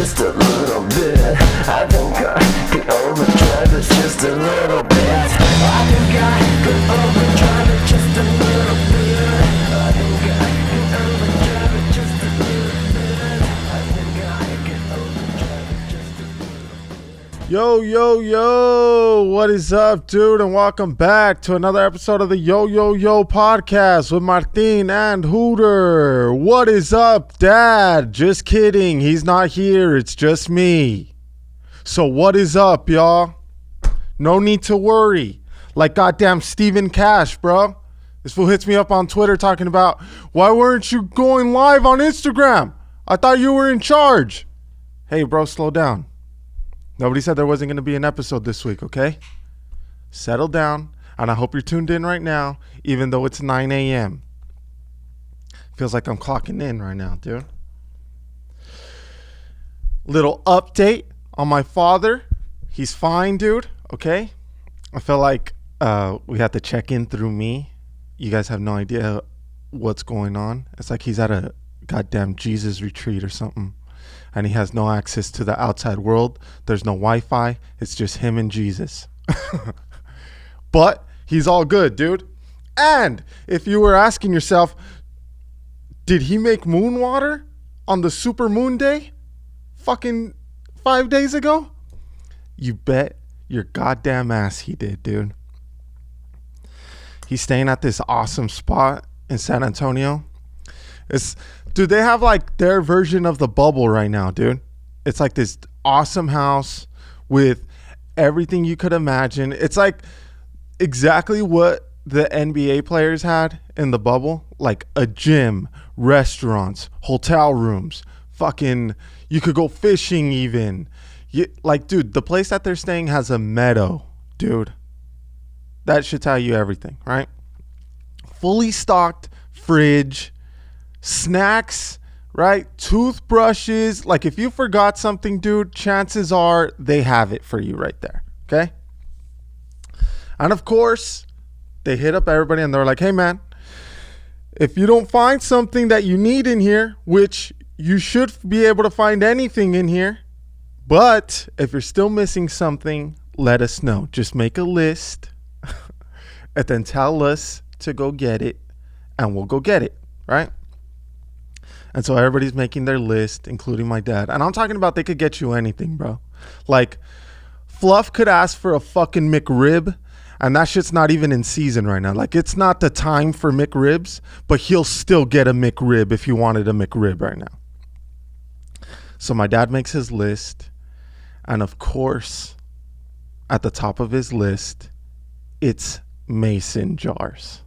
just a little bit. I think I could overdrive it just a little bit. I think I could overdrive it just a little bit. I think I could overdrive it just a little bit. I think I could overdrive it just a little bit. Yo, what is up, dude? And welcome back to another episode of the Yo podcast with Martin and Hooter. What is up, Dad? Just kidding. He's not here. It's just me. So what is up, y'all? No need to worry. Like goddamn Stephen Cash, bro. This fool hits me up on Twitter talking about, why weren't you going live on Instagram? I thought you were in charge. Hey, bro, slow down. Nobody said there wasn't going to be an episode this week, okay? Settle down, and I hope you're tuned in right now, even though it's 9 a.m. Feels like I'm clocking in right now, dude. Little update on my father. He's fine, dude, okay? I feel like we have to check in through me. You guys have no idea what's going on. It's like he's at a goddamn Jesus retreat or something. And he has no access to the outside world. There's no Wi-Fi. It's just him and Jesus. But he's all good, dude. And if you were asking yourself, did he make moon water on the super moon day fucking 5 days ago? You bet your goddamn ass he did, dude. He's staying at this awesome spot in San Antonio. Dude, they have like their version of the bubble right now, dude. It's like this awesome house with everything you could imagine. It's like exactly what the NBA players had in the bubble. Like a gym, restaurants, hotel rooms, fucking, you could go fishing even. Like, dude, the place that they're staying has a meadow, dude. That should tell you everything, right? Fully stocked fridge. Snacks, right? Toothbrushes. Like if you forgot something, dude, chances are they have it for you right there. Okay. And of course, they hit up everybody and they're like, hey, man, if you don't find something that you need in here, which you should be able to find anything in here, but if you're still missing something, let us know. Just make a list and then tell us to go get it and we'll go get it. Right. And so everybody's making their list, including my dad. And I'm talking about they could get you anything, bro. Like, Fluff could ask for a fucking McRib, and that shit's not even in season right now. Like, it's not the time for McRibs, but he'll still get a McRib if you wanted a McRib right now. So my dad makes his list, and of course, at the top of his list, it's mason jars.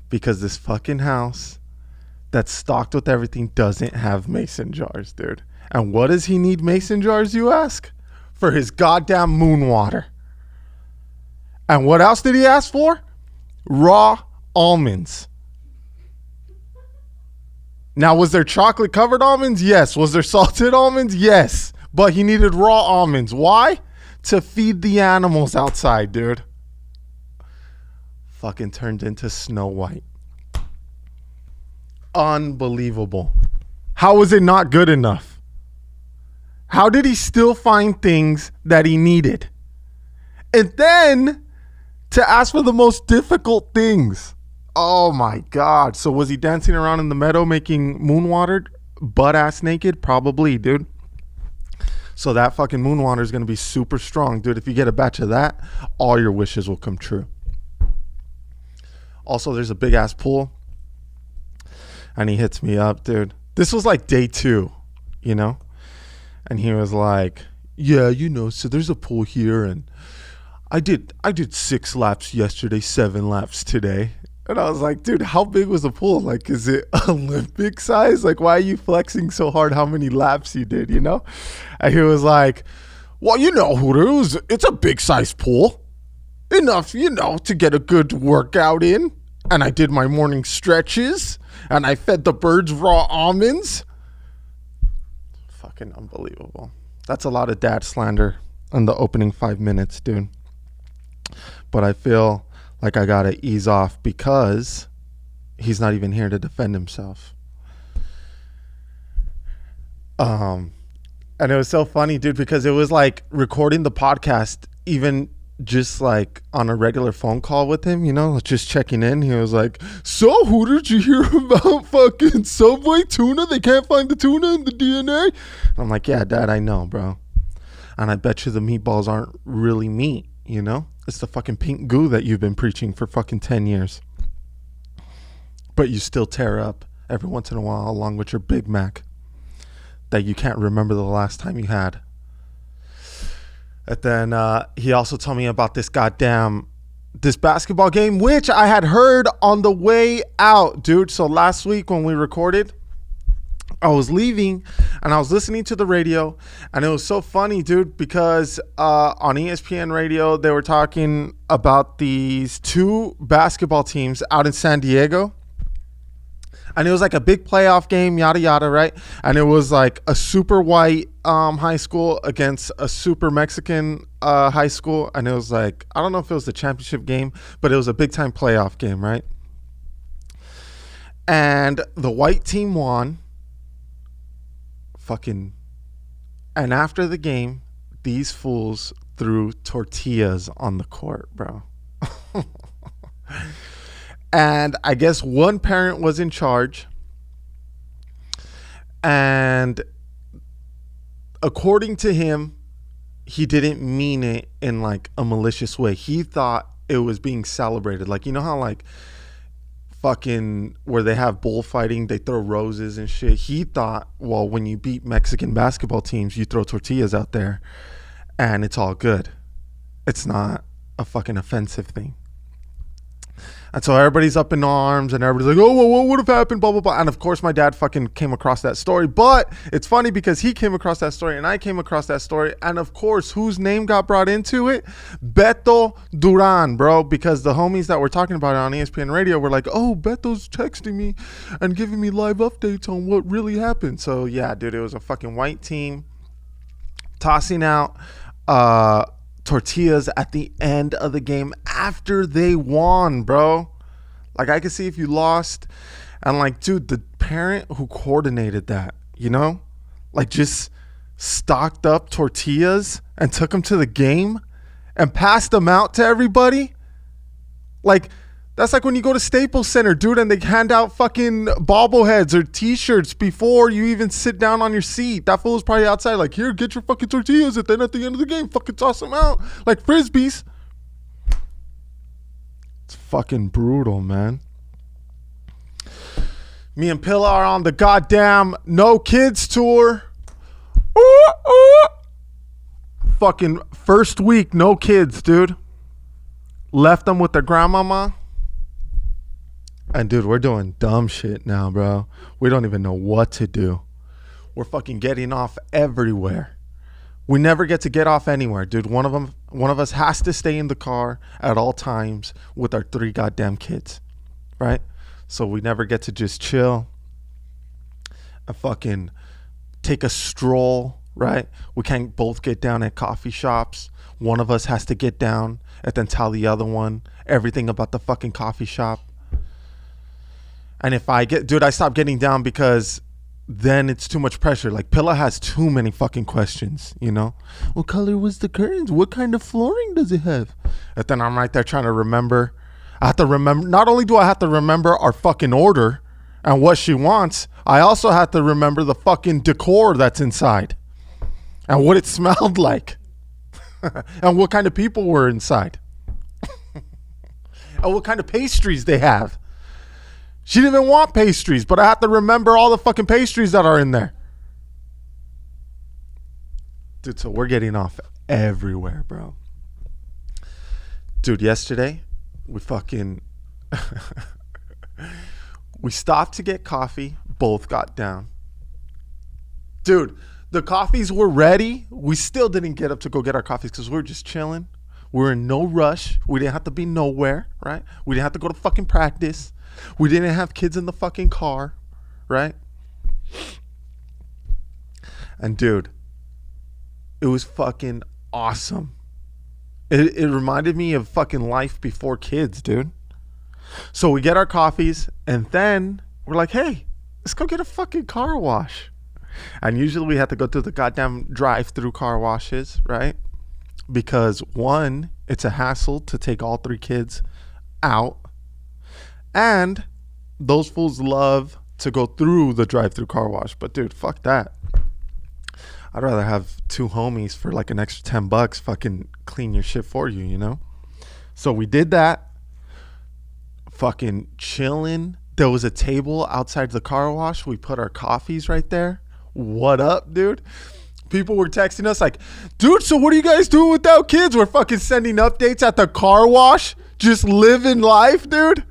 Because this fucking house that's stocked with everything doesn't have mason jars, dude. And what does he need mason jars, you ask? For his goddamn moon water. And what else did he ask for? Raw almonds. Now, was there chocolate covered almonds? Yes. Was there salted almonds? Yes. But he needed raw almonds. Why? To feed the animals outside, dude. Fucking turned into Snow White. Unbelievable. How was it not good enough? How did he still find things that he needed? And then to ask for the most difficult things. Oh my God. So was he dancing around in the meadow making moon water butt ass naked? Probably, dude. So that fucking moon water is going to be super strong, dude. If you get a batch of that, all your wishes will come true. Also, there's a big ass pool. And he hits me up, dude. This was like day 2, you know? And he was like, yeah, you know, so there's a pool here. And I did 6 laps yesterday, 7 laps today. And I was like, dude, how big was the pool? Like, is it Olympic size? Like, why are you flexing so hard how many laps you did, you know? And he was like, well, you know, Hooter, it's a big size pool. Enough, you know, to get a good workout in. And I did my morning stretches. And I fed the birds raw almonds. Fucking unbelievable. That's a lot of dad slander in the opening 5 minutes, dude. But I feel like I gotta ease off because he's not even here to defend himself. And it was so funny, dude, because it was like recording the podcast, even just like on a regular phone call with him, just checking in. He was like, "So, Hooter, did you hear about fucking Subway tuna? They can't find the tuna in the DNA." I'm like, "Yeah, Dad, I know, bro. And I bet you the meatballs aren't really meat, It's the fucking pink goo that you've been preaching for fucking 10 years. But you still tear up every once in a while along with your Big Mac that you can't remember the last time you had." And then he also told me about this basketball game, which I had heard on the way out, dude. So last week when we recorded, I was leaving and I was listening to the radio, and it was so funny, dude, because on ESPN radio, they were talking about these two basketball teams out in San Diego. And it was like a big playoff game, yada, yada, right? And it was like a super white high school against a super Mexican high school. And it was like, I don't know if it was the championship game, but it was a big time playoff game, right? And the white team won. And after the game, these fools threw tortillas on the court, bro. And I guess one parent was in charge. And according to him, he didn't mean it in like a malicious way. He thought it was being celebrated. Like, you know how like fucking where they have bullfighting, they throw roses and shit. He thought, well, when you beat Mexican basketball teams, you throw tortillas out there and it's all good. It's not a fucking offensive thing. And so everybody's up in arms and everybody's like, "Oh, well, what would have happened?" Blah, blah, blah. And of course, my dad fucking came across that story. But it's funny because he came across that story and I came across that story. And of course, whose name got brought into it? Beto Duran, bro. Because the homies that were talking about it on ESPN radio were like, "Oh, Beto's texting me and giving me live updates on what really happened." So yeah, dude, it was a fucking white team tossing out tortillas at the end of the game after they won, bro. Like, I could see if you lost. And like, dude, the parent who coordinated that, like just stocked up tortillas and took them to the game and passed them out to everybody. Like, that's like when you go to Staples Center, dude, and they hand out fucking bobbleheads or t-shirts before you even sit down on your seat. That fool is probably outside like, "Here, get your fucking tortillas." And then at the end of the game, fucking toss them out like Frisbees. It's fucking brutal, man. Me and Pilla are on the goddamn No Kids tour. Ooh, ooh. Fucking first week, no kids, dude. Left them with their grandmama. And dude, we're doing dumb shit now, bro. We don't even know what to do. We're fucking getting off everywhere. We never get to get off anywhere, dude. One of us has to stay in the car at all times with our 3 goddamn kids, right? So we never get to just chill and fucking take a stroll, right? We can't both get down at coffee shops. One of us has to get down and then tell the other one everything about the fucking coffee shop. And if I stop getting down because then it's too much pressure. Like, Pilla has too many fucking questions, What color was the curtains? What kind of flooring does it have? And then I'm right there trying to remember. I have to remember. Not only do I have to remember our fucking order and what she wants, I also have to remember the fucking decor that's inside and what it smelled like and what kind of people were inside and what kind of pastries they have. She didn't even want pastries, but I have to remember all the fucking pastries that are in there. Dude, so we're getting off everywhere, bro. Dude, yesterday, we fucking... we stopped to get coffee. Both got down. Dude, the coffees were ready. We still didn't get up to go get our coffees because we were just chilling. We were in no rush. We didn't have to be nowhere, right? We didn't have to go to fucking practice. We didn't have kids in the fucking car, right? And dude, it was fucking awesome. It reminded me of fucking life before kids, dude. So we get our coffees and then we're like, "Hey, let's go get a fucking car wash." And usually we had to go through the goddamn drive-through car washes, right? Because one, it's a hassle to take all 3 kids out. And those fools love to go through the drive-through car wash. But dude, fuck that. I'd rather have 2 homies for like an extra $10 fucking clean your shit for you, you know? So we did that. Fucking chilling. There was a table outside the car wash. We put our coffees right there. What up, dude? People were texting us like, dude, so what are you guys doing without kids? We're fucking sending updates at the car wash. Just living life, dude.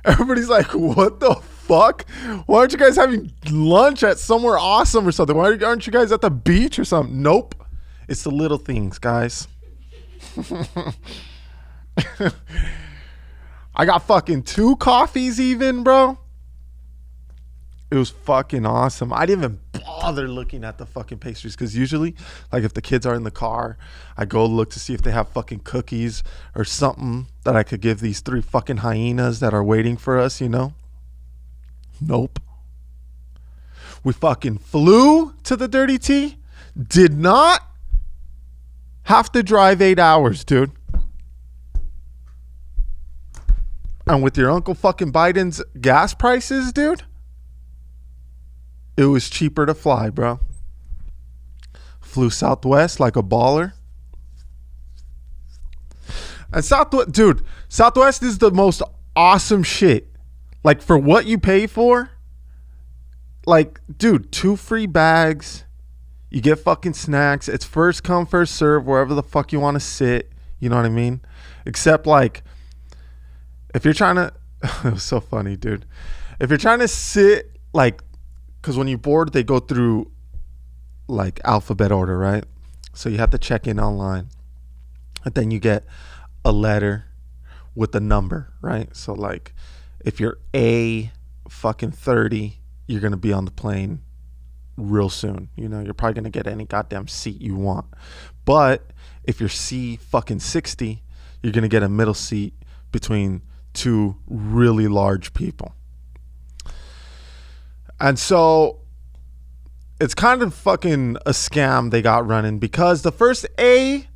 Everybody's like, what the fuck? Why aren't you guys having lunch at somewhere awesome or something? Why aren't you guys at the beach or something? Nope. It's the little things, guys. I got fucking 2 coffees even, bro. It was fucking awesome. I didn't even bother looking at the fucking pastries because usually, like if the kids are in the car, I go look to see if they have fucking cookies or something that I could give these 3 fucking hyenas that are waiting for us, you know? Nope. We fucking flew to the Dirty Tea. Did not have to drive 8 hours, dude. And with your Uncle fucking Biden's gas prices, dude, it was cheaper to fly, bro. Flew Southwest like a baller. And Southwest is the most awesome shit. Like for what you pay for, like, dude, 2 free bags. You get fucking snacks. It's first come, first serve, wherever the fuck you want to sit. You know what I mean? Except like, if you're trying to, it was so funny, dude. If you're trying to sit, like, because when you board, they go through like alphabet order, right? So you have to check in online. And then you get a letter with a number, right? So like, if you're A fucking 30, you're going to be on the plane real soon. You know, you're probably going to get any goddamn seat you want. But if you're C fucking 60, you're going to get a middle seat between 2 really large people. And so it's kind of fucking a scam they got running because the first A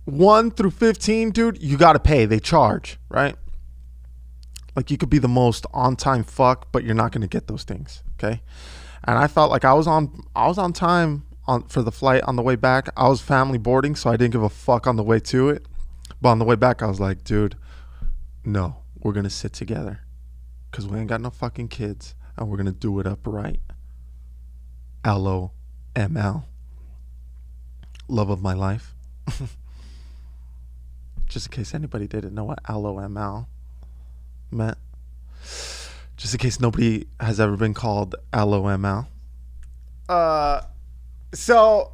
1 through 15, dude, you got to pay. They charge, right? Like you could be the most on-time fuck, but you're not going to get those things, okay? And I felt like I was on time for the flight on the way back. I was family boarding, so I didn't give a fuck on the way to it. But on the way back, I was like, dude, no, we're going to sit together because we ain't got no fucking kids and we're going to do it up right. LOML. Love of my life. Just in case anybody didn't know what LOML meant. Just in case nobody has ever been called LOML. So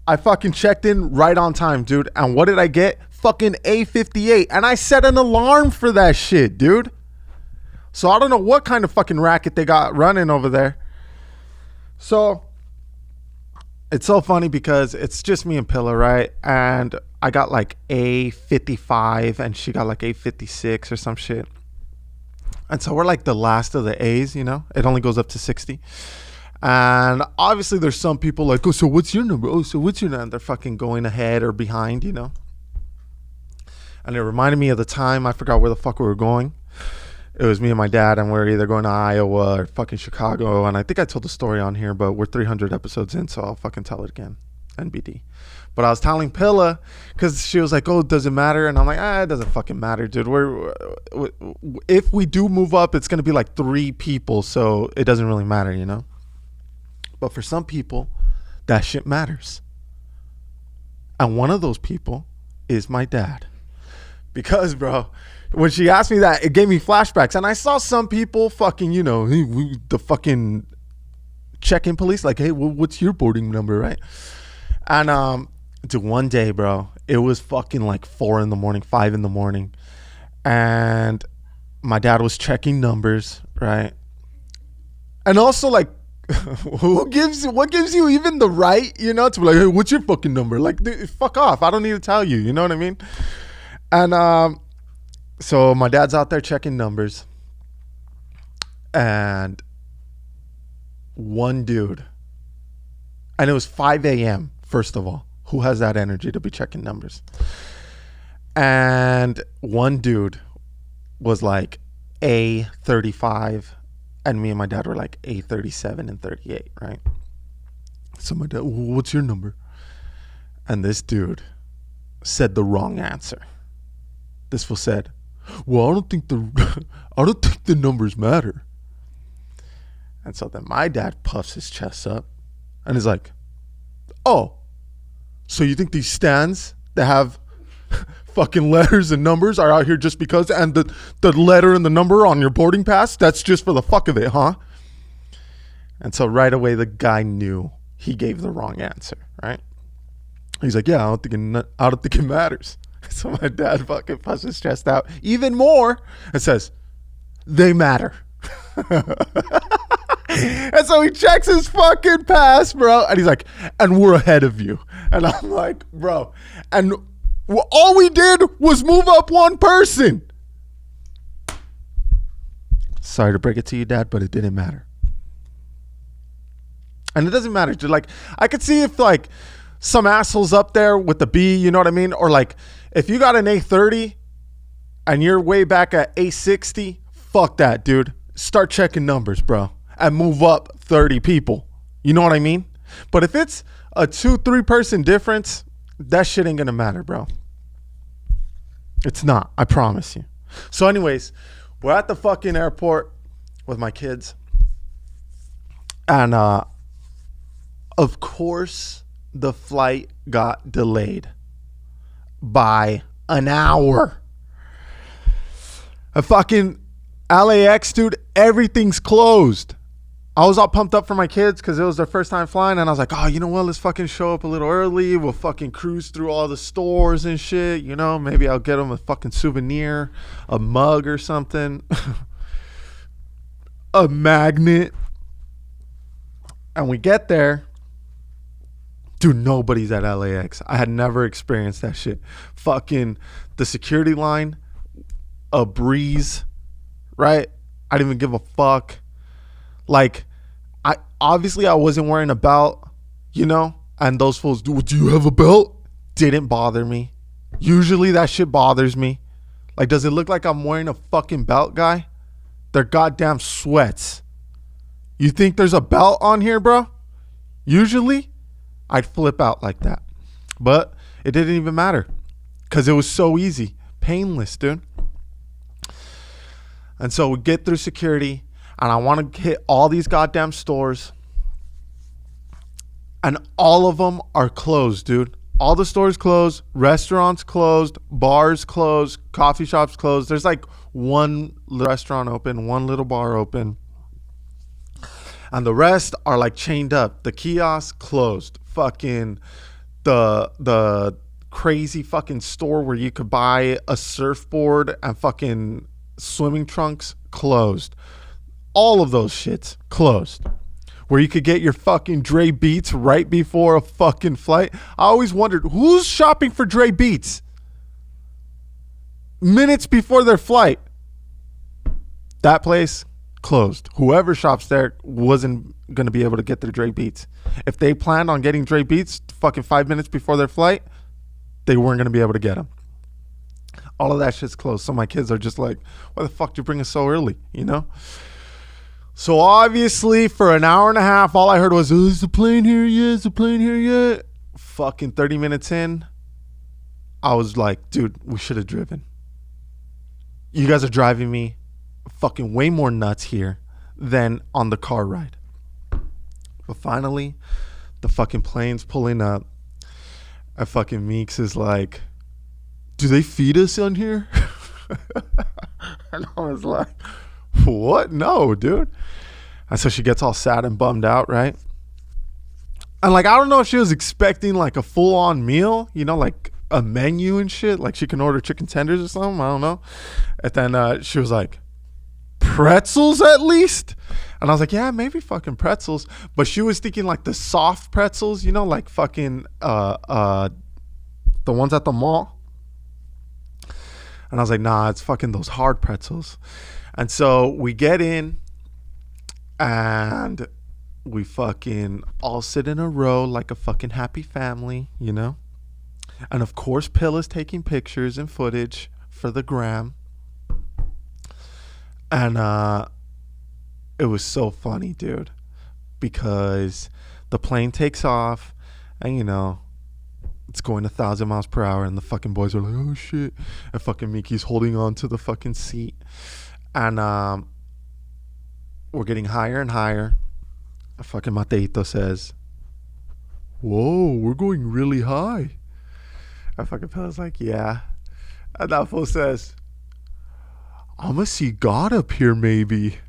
I fucking checked in right on time, dude. And what did I get? Fucking A58. And I set an alarm for that shit, dude. So I don't know what kind of fucking racket they got running over there. So it's so funny because it's just me and Pilla, right? And I got like A55 and she got like A56 or some shit. And so we're like the last of the A's, you know? It only goes up to 60. And obviously there's some people like, oh, so what's your number? Oh, so what's your number? They're fucking going ahead or behind, you know? And it reminded me of the time, I forgot where the fuck we were going. It was me and my dad, and we're either going to Iowa or fucking Chicago. And I think I told the story on here, but we're 300 episodes in, so I'll fucking tell it again. NBD. But I was telling Pilla, because she was like, oh, does it matter? And I'm like, it doesn't fucking matter, dude. If we do move up, it's going to be like 3 people, so it doesn't really matter, you know? But for some people, that shit matters. And one of those people is my dad. Because, bro, when she asked me that, it gave me flashbacks. And I saw some people fucking, you know, the fucking check-in police, like, hey, what's your boarding number, right? And dude, one day, bro, it was fucking like 4 in the morning, 5 in the morning. And my dad was checking numbers, right? And also, like, what gives you even the right, you know, to be like, hey, what's your fucking number? Like, dude, fuck off. I don't need to tell you. You know what I mean? And so my dad's out there checking numbers. And one dude And it was 5 a.m., first of all. Who has that energy to be checking numbers? And one dude was like A35, and me and my dad were like A37 and 38, right? So my dad, what's your number? And this dude said the wrong answer. This fool said, well, I don't think the numbers matter. And so then my dad puffs his chest up and is like, oh, so you think these stands that have fucking letters and numbers are out here just because, and the letter and the number on your boarding pass, that's just for the fuck of it, huh? And so right away the guy knew he gave the wrong answer, right? He's like, yeah, I don't think it matters. So my dad fucking puffs his chest out even more and says, they matter. And so he checks his fucking pass, bro. And he's like, and we're ahead of you. And I'm like, bro. And all we did was move up one person. Sorry to break it to you, Dad, but it didn't matter. And it doesn't matter, dude. Like, I could see if, like, some assholes up there with the B, you know what I mean? Or, like, if you got an A30 and you're way back at A60, fuck that, dude. Start checking numbers, bro. And move up 30 people. You know what I mean? But if it's a 2-3 person difference, that shit ain't gonna matter, bro. It's not. I promise you. So anyways, we're at the fucking airport with my kids. And of course, the flight got delayed by an hour. A fucking LAX, dude, everything's closed. I was all pumped up for my kids because it was their first time flying, and I was like, oh, you know what? Let's fucking show up a little early. We'll fucking cruise through all the stores and shit. You know, maybe I'll get them a fucking souvenir, a mug or something, a magnet. And we get there. Dude, nobody's at LAX. I had never experienced that shit. Fucking the security line, a breeze, right? I didn't even give a fuck. Like, I wasn't wearing a belt, you know? And those fools, do you have a belt? Didn't bother me. Usually that shit bothers me. Like, does it look like I'm wearing a fucking belt, guy? They're goddamn sweats. You think there's a belt on here, bro? Usually, I'd flip out like that. But it didn't even matter because it was so easy. Painless, dude. And so we get through security, and I want to hit all these goddamn stores, and all of them are closed, dude. All the stores closed, restaurants closed, bars closed, coffee shops closed. There's like one restaurant open, one little bar open, and the rest are like chained up. The kiosks closed. Fucking the crazy fucking store where you could buy a surfboard and fucking swimming trunks closed. All of those shits closed. Where you could get your fucking Dre Beats right before a fucking flight. I always wondered, who's shopping for Dre Beats minutes before their flight? That place closed. Whoever shops there wasn't going to be able to get their Dre Beats. If they planned on getting Dre Beats fucking 5 minutes before their flight, they weren't going to be able to get them. All of that shit's closed. So my kids are just like, why the fuck did you bring us so early? You know? So obviously for an hour and a half, all I heard was, is the plane here yet? Is the plane here yet? Fucking 30 minutes in, I was like, dude, we should have driven. You guys are driving me fucking way more nuts here than on the car ride. But finally, the fucking plane's pulling up. And fucking Meeks is like, do they feed us on here? And I was like, what? No, dude. And so she gets all sad and bummed out, right? And like, I don't know if she was expecting like a full-on meal, you know, like a menu and shit. Like she can order chicken tenders or something. I don't know. And then she was like, pretzels at least? And I was like, yeah, maybe fucking pretzels. But she was thinking like the soft pretzels, you know, like fucking the ones at the mall. And I was like, nah, it's fucking those hard pretzels. And so we get in, and We fucking all sit in a row like a fucking happy family, you know? And of course, Pilla's taking pictures and footage for the gram. And it was so funny, dude, because the plane takes off and, you know, it's going 1,000 miles per hour and the fucking boys are like, oh shit. And fucking Miki's holding on to the fucking seat. And we're getting higher and higher. Fucking Mateito says, whoa, we're going really high. And fucking Pilla's like, yeah. And that fool says, I'm gonna see God up here maybe.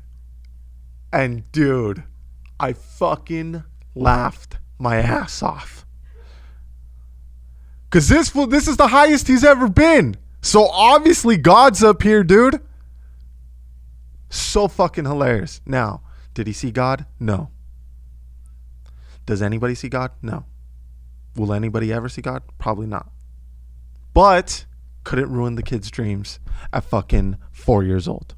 And dude, I fucking laughed my ass off. Cause this is the highest he's ever been. So obviously God's up here, dude. So fucking hilarious. Now, did he see God? No. Does anybody see God? No. Will anybody ever see God? Probably not. But could it ruin the kid's dreams at fucking 4 years old?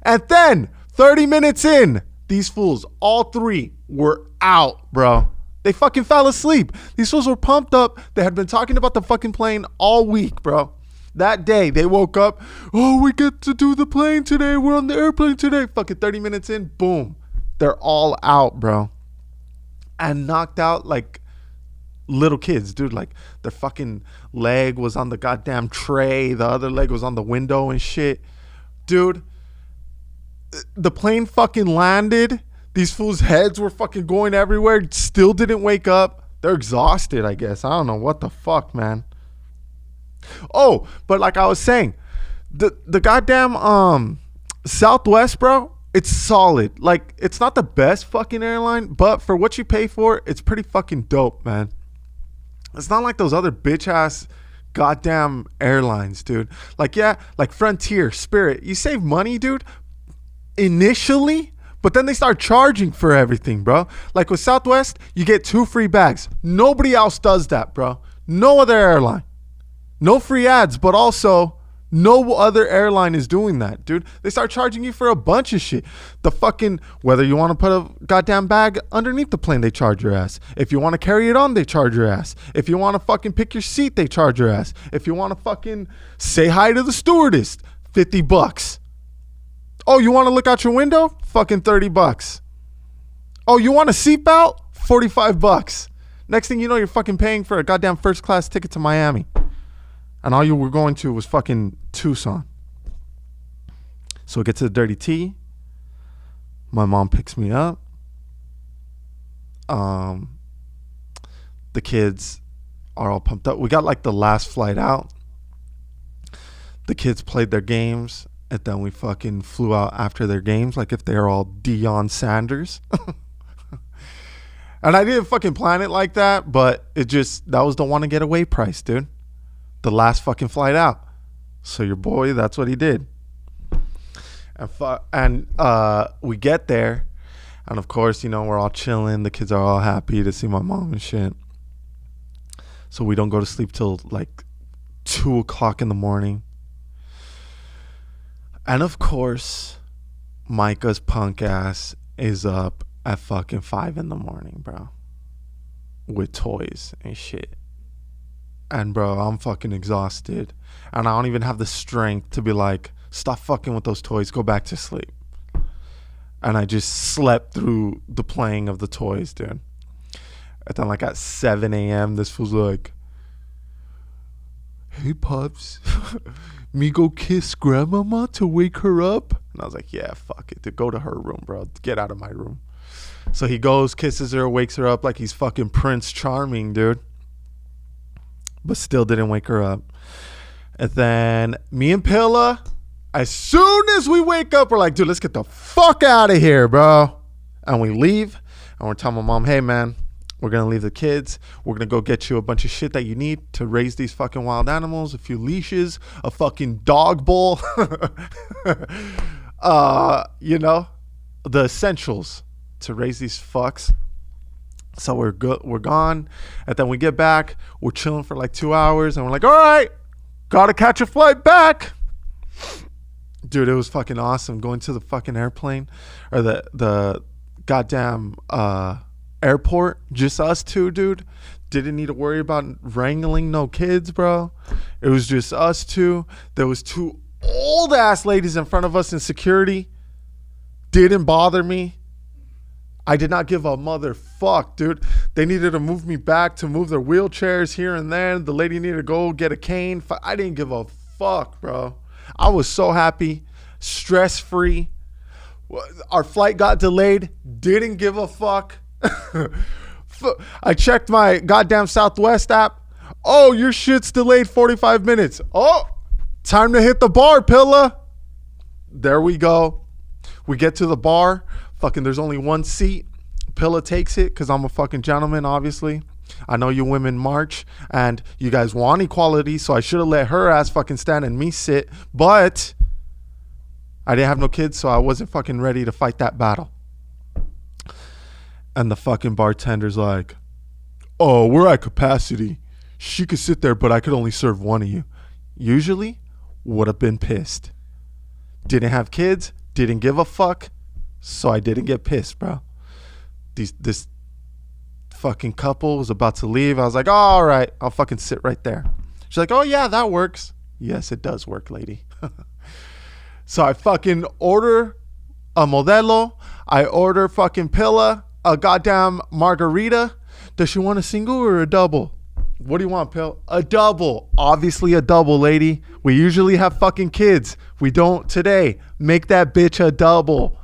And then 30 minutes in, these fools, all three, were out, bro. They fucking fell asleep. These fools were pumped up. They had been talking about the fucking plane all week, bro. That day, they woke up. Oh, we get to do the plane today. We're on the airplane today. Fucking 30 minutes in, boom. They're all out, bro. And knocked out like little kids, dude. Like their fucking leg was on the goddamn tray. The other leg was on the window and shit. Dude, the plane fucking landed. These fools' heads were fucking going everywhere. Still didn't wake up. They're exhausted, I guess. I don't know what the fuck, man. Oh, but like I was saying, the goddamn Southwest, bro, it's solid. Like, it's not the best fucking airline, but for what you pay for, it's pretty fucking dope, man. It's not like those other bitch ass goddamn airlines, dude. Like, yeah, like Frontier, Spirit. You save money, dude, initially, but then they start charging for everything, bro. Like with Southwest, you get 2 free bags. Nobody else does that, bro. No other airline. No free ads, but also no other airline is doing that, dude. They start charging you for a bunch of shit. The fucking, whether you want to put a goddamn bag underneath the plane, they charge your ass. If you want to carry it on, they charge your ass. If you want to fucking pick your seat, they charge your ass. If you want to fucking say hi to the stewardess, $50. Oh, you want to look out your window? Fucking $30. Oh, you want a seatbelt? $45. Next thing you know, you're fucking paying for a goddamn first class ticket to Miami. And all you were going to was fucking Tucson. So we get to the Dirty T. My mom picks me up. The kids are all pumped up. We got like the last flight out. The kids played their games. And then we fucking flew out after their games. Like if they're all Deion Sanders. And I didn't fucking plan it like that. But it just, that was the want to get away price, dude. The last fucking flight out. So your boy, that's what he did. And we get there. And of course, you know, we're all chilling. The kids are all happy to see my mom and shit. So we don't go to sleep till like 2 o'clock in the morning. And of course, Micah's punk ass is up at fucking 5 in the morning, bro. With toys and shit. And bro, I'm fucking exhausted. And I don't even have the strength to be like, stop fucking with those toys, go back to sleep. And I just slept through the playing of the toys, dude. And then like at 7 a.m., this fool's like, hey, Pops, me go kiss grandmama to wake her up? And I was like, yeah, fuck it, dude. Go to her room, bro. Get out of my room. So he goes, kisses her, wakes her up like he's fucking Prince Charming, dude. But still didn't wake her up. And then me and Pilla, as soon as we wake up, we're like, dude, let's get the fuck out of here, bro. And we leave. And we're telling my mom, hey, man, we're going to leave the kids. We're going to go get you a bunch of shit that you need to raise these fucking wild animals. A few leashes, a fucking dog bowl. You know, the essentials to raise these fucks. So we're gone. And then we get back. We're chilling for like 2 hours. And we're like, all right, gotta catch a flight back. Dude, it was fucking awesome going to the fucking airplane or the goddamn airport, just us two, dude. Didn't need to worry about wrangling no kids, bro. It was just us two. There was two old ass ladies in front of us in security. Didn't bother me. I did not give a motherfuck, dude. They needed to move me back to move their wheelchairs here and there. The lady needed to go get a cane. I didn't give a fuck, bro. I was so happy, stress free. Our flight got delayed. Didn't give a fuck. I checked my goddamn Southwest app. Oh, your shit's delayed 45 minutes. Oh, time to hit the bar, Pilla. There we go. We get to the bar. Fucking, there's only one seat. Pilla takes it because I'm a fucking gentleman, obviously. I know you women march and you guys want equality, so I should have let her ass fucking stand and me sit. But I didn't have no kids, so I wasn't fucking ready to fight that battle. And the fucking bartender's like, oh, we're at capacity. She could sit there, but I could only serve one of you. Usually, would have been pissed. Didn't have kids, didn't give a fuck, so I didn't get pissed, bro. This fucking couple was about to leave. I was like, oh, all right, I'll fucking sit right there. She's like, oh, yeah, that works. Yes, it does work, lady. So I fucking order a Modelo. I order fucking Pilla a goddamn margarita. Does she want a single or a double? What do you want, Pill? A double. Obviously a double, lady. We usually have fucking kids. We don't today. Make that bitch a double.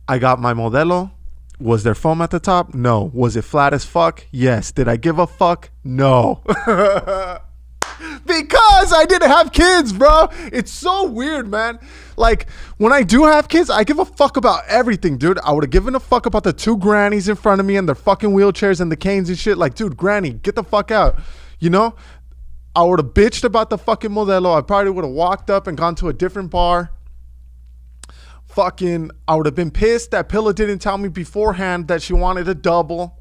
I got my Modelo. Was there foam at the top? No. Was it flat as fuck? Yes. Did I give a fuck? No. Because I didn't have kids, bro. It's so weird, man. Like, when I do have kids, I give a fuck about everything, dude. I would have given a fuck about the two grannies in front of me and their fucking wheelchairs and the canes and shit. Like, dude, granny, get the fuck out. You know? I would have bitched about the fucking Modelo. I probably would have walked up and gone to a different bar. Fucking, I would have been pissed that Pilla didn't tell me beforehand that she wanted a double.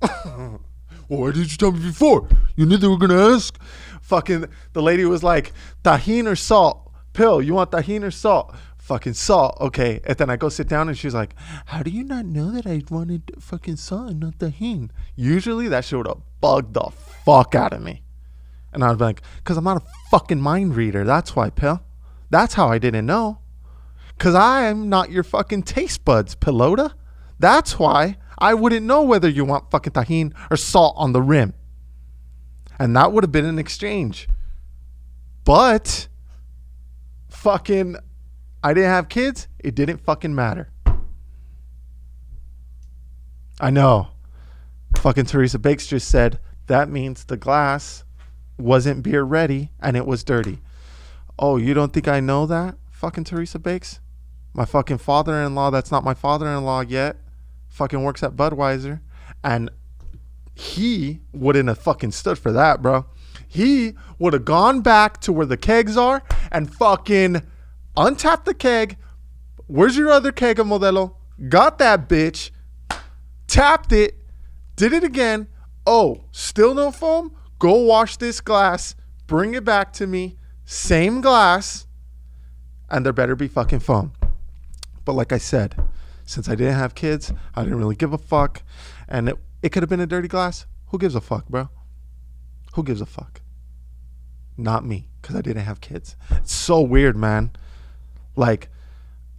Well, why did you tell me before? You knew they were going to ask. Fucking, the lady was like, tahini or salt? Pill, you want tahini or salt? Fucking salt. Okay. And then I go sit down and she's like, how do you not know that I wanted fucking salt and not tahini? Usually that shit would have bugged the fuck out of me. And I was like, because I'm not a fucking mind reader. That's why, Pill. That's how I didn't know. Because I am not your fucking taste buds, Pilota. That's why I wouldn't know whether you want fucking tahini or salt on the rim. And that would have been an exchange. But fucking, I didn't have kids. It didn't fucking matter. I know. Fucking Teresa Bakes just said, that means the glass wasn't beer ready and it was dirty. Oh, you don't think I know that? Fucking Teresa Bakes? My fucking father-in-law, that's not my father-in-law yet, fucking works at Budweiser. And he wouldn't have fucking stood for that, bro. He would have gone back to where the kegs are and fucking untapped the keg. Where's your other keg of Modelo? Got that bitch. Tapped it. Did it again. Oh, still no foam? Go wash this glass. Bring it back to me. Same glass. And there better be fucking foam. But like I said, since I didn't have kids, I didn't really give a fuck. And it could have been a dirty glass. Who gives a fuck, bro? Who gives a fuck? Not me, because I didn't have kids. It's so weird, man. Like,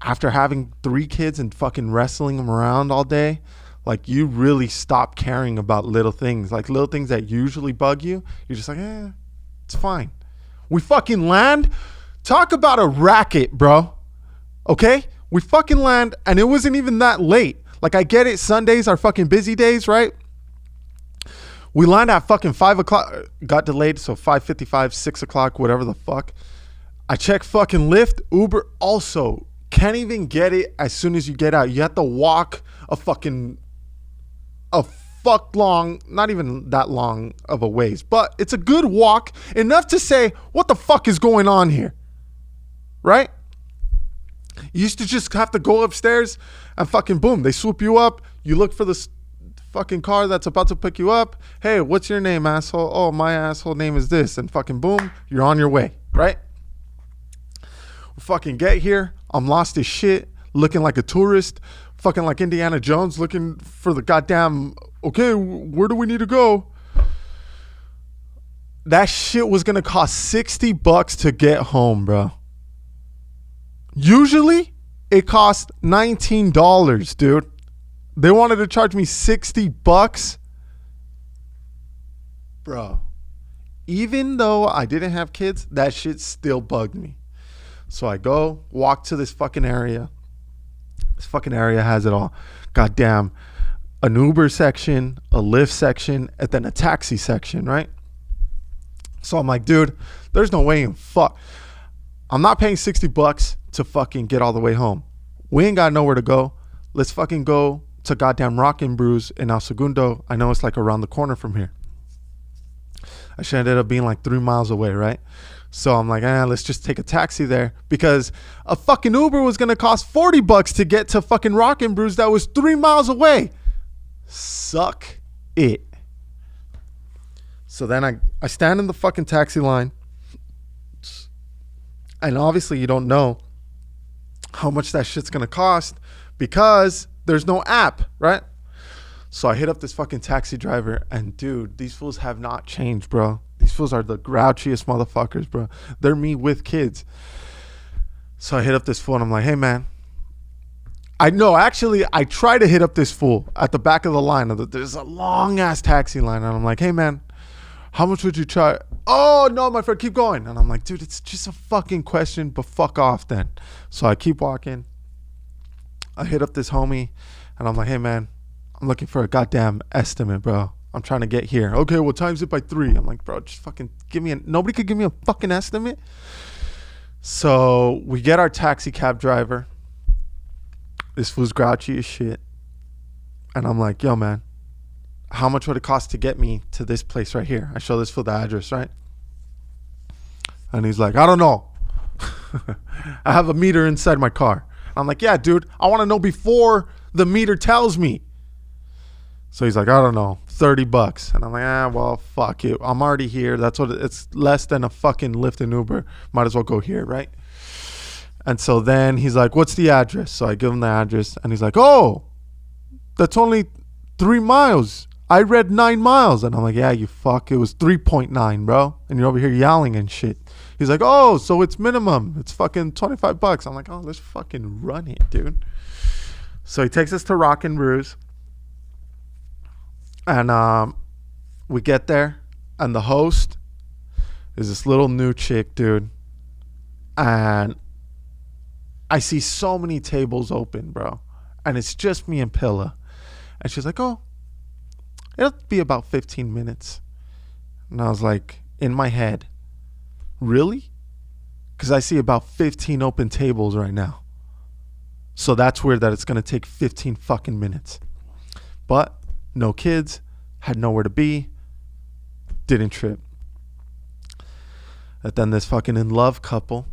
after having 3 kids and fucking wrestling them around all day, like, you really stop caring about little things. Like, little things that usually bug you, you're just like, it's fine. We fucking land. Talk about a racket, bro. Okay? We fucking land, and it wasn't even that late. Like, I get it. Sundays are fucking busy days, right? We land at fucking 5 o'clock. Got delayed, so 5:55, 6 o'clock, whatever the fuck. I check fucking Lyft. Uber also can't even get it as soon as you get out. You have to walk a fuck long, not even that long of a ways, but it's a good walk, enough to say, what the fuck is going on here? Right? You used to just have to go upstairs and fucking boom, they swoop you up. You look for the fucking car that's about to pick you up. Hey, what's your name, asshole? Oh, my asshole name is this. And fucking boom, you're on your way, right? We fucking get here. I'm lost as shit. looking like a tourist, fucking like Indiana Jones looking for the goddamn, okay, where do we need to go? That shit was going to cost $60 to get home, bro. Usually, it costs $19, dude. They wanted to charge me $60. Bro, even though I didn't have kids, that shit still bugged me. So I go, walk to this fucking area. This fucking area has it all. Goddamn, an Uber section, a Lyft section, and then a taxi section, right? So I'm like, dude, there's no way in fuck. I'm not paying $60 to fucking get all the way home. We ain't got nowhere to go. Let's fucking go to goddamn Rock and Brews in El Segundo. I know it's like around the corner from here. I should ended up being like 3 miles away, right? So I'm like, let's just take a taxi there, because a fucking Uber was going to cost $40 to get to fucking Rock and Brews that was 3 miles away. Suck it. So then I stand in the fucking taxi line, and obviously you don't know how much that shit's going to cost because there's no app, right? So I hit up this fucking taxi driver, and dude, these fools have not changed, bro. These fools are the grouchiest motherfuckers, bro. They're me with kids. So I hit up this fool, and I'm like, hey, man. I try to hit up this fool at the back of the line. There's a long-ass taxi line, and I'm like, hey, man, how much would you charge? Oh, no, my friend, keep going. And I'm like, dude, it's just a fucking question, but fuck off then. So I keep walking. I hit up this homie, and I'm like, hey, man, I'm looking for a goddamn estimate, bro. I'm trying to get here. Okay, well, times it by 3. I'm like, bro, just fucking nobody could give me a fucking estimate. So we get our taxi cab driver. This fool's grouchy as shit. And I'm like, yo, man, how much would it cost to get me to this place right here? I show this fool the address, right? And he's like, I don't know. I have a meter inside my car. I'm like, yeah, dude, I want to know before the meter tells me. So he's like, I don't know, $30. And I'm like, well, fuck it. I'm already here. That's what it's less than a fucking Lyft and Uber. Might as well go here, right? And so then he's like, what's the address? So I give him the address, and he's like, oh, that's only 3 miles. I read 9 miles. And I'm like, yeah, you fuck. It was 3.9, bro. And you're over here yelling and shit. He's like, oh, so it's minimum. It's fucking $25. I'm like, oh, let's fucking run it, dude. So he takes us to Rock and Brews. And we get there, and the host is this little new chick, dude. And I see so many tables open, bro. And it's just me and Pilla. And she's like, oh, it'll be about 15 minutes. And I was like, in my head, really? Because I see about 15 open tables right now. So that's weird that it's going to take 15 fucking minutes. But no kids, had nowhere to be, didn't trip. And then this fucking in love couple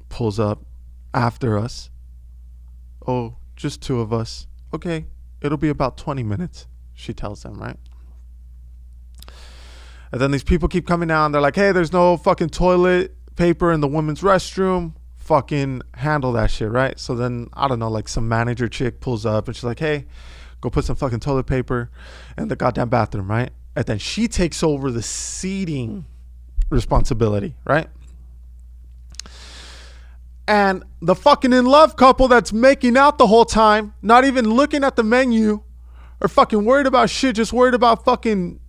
pulls up after us. Oh, just 2 of us. Okay, it'll be about 20 minutes, she tells them, right? And then these people keep coming down. They're like, hey, there's no fucking toilet paper in the women's restroom. Fucking handle that shit, right? So then, I don't know, like some manager chick pulls up, and she's like, hey, go put some fucking toilet paper in the goddamn bathroom, right? And then she takes over the seating responsibility, right? And the fucking in love couple that's making out the whole time, not even looking at the menu, are fucking worried about shit, just worried about fucking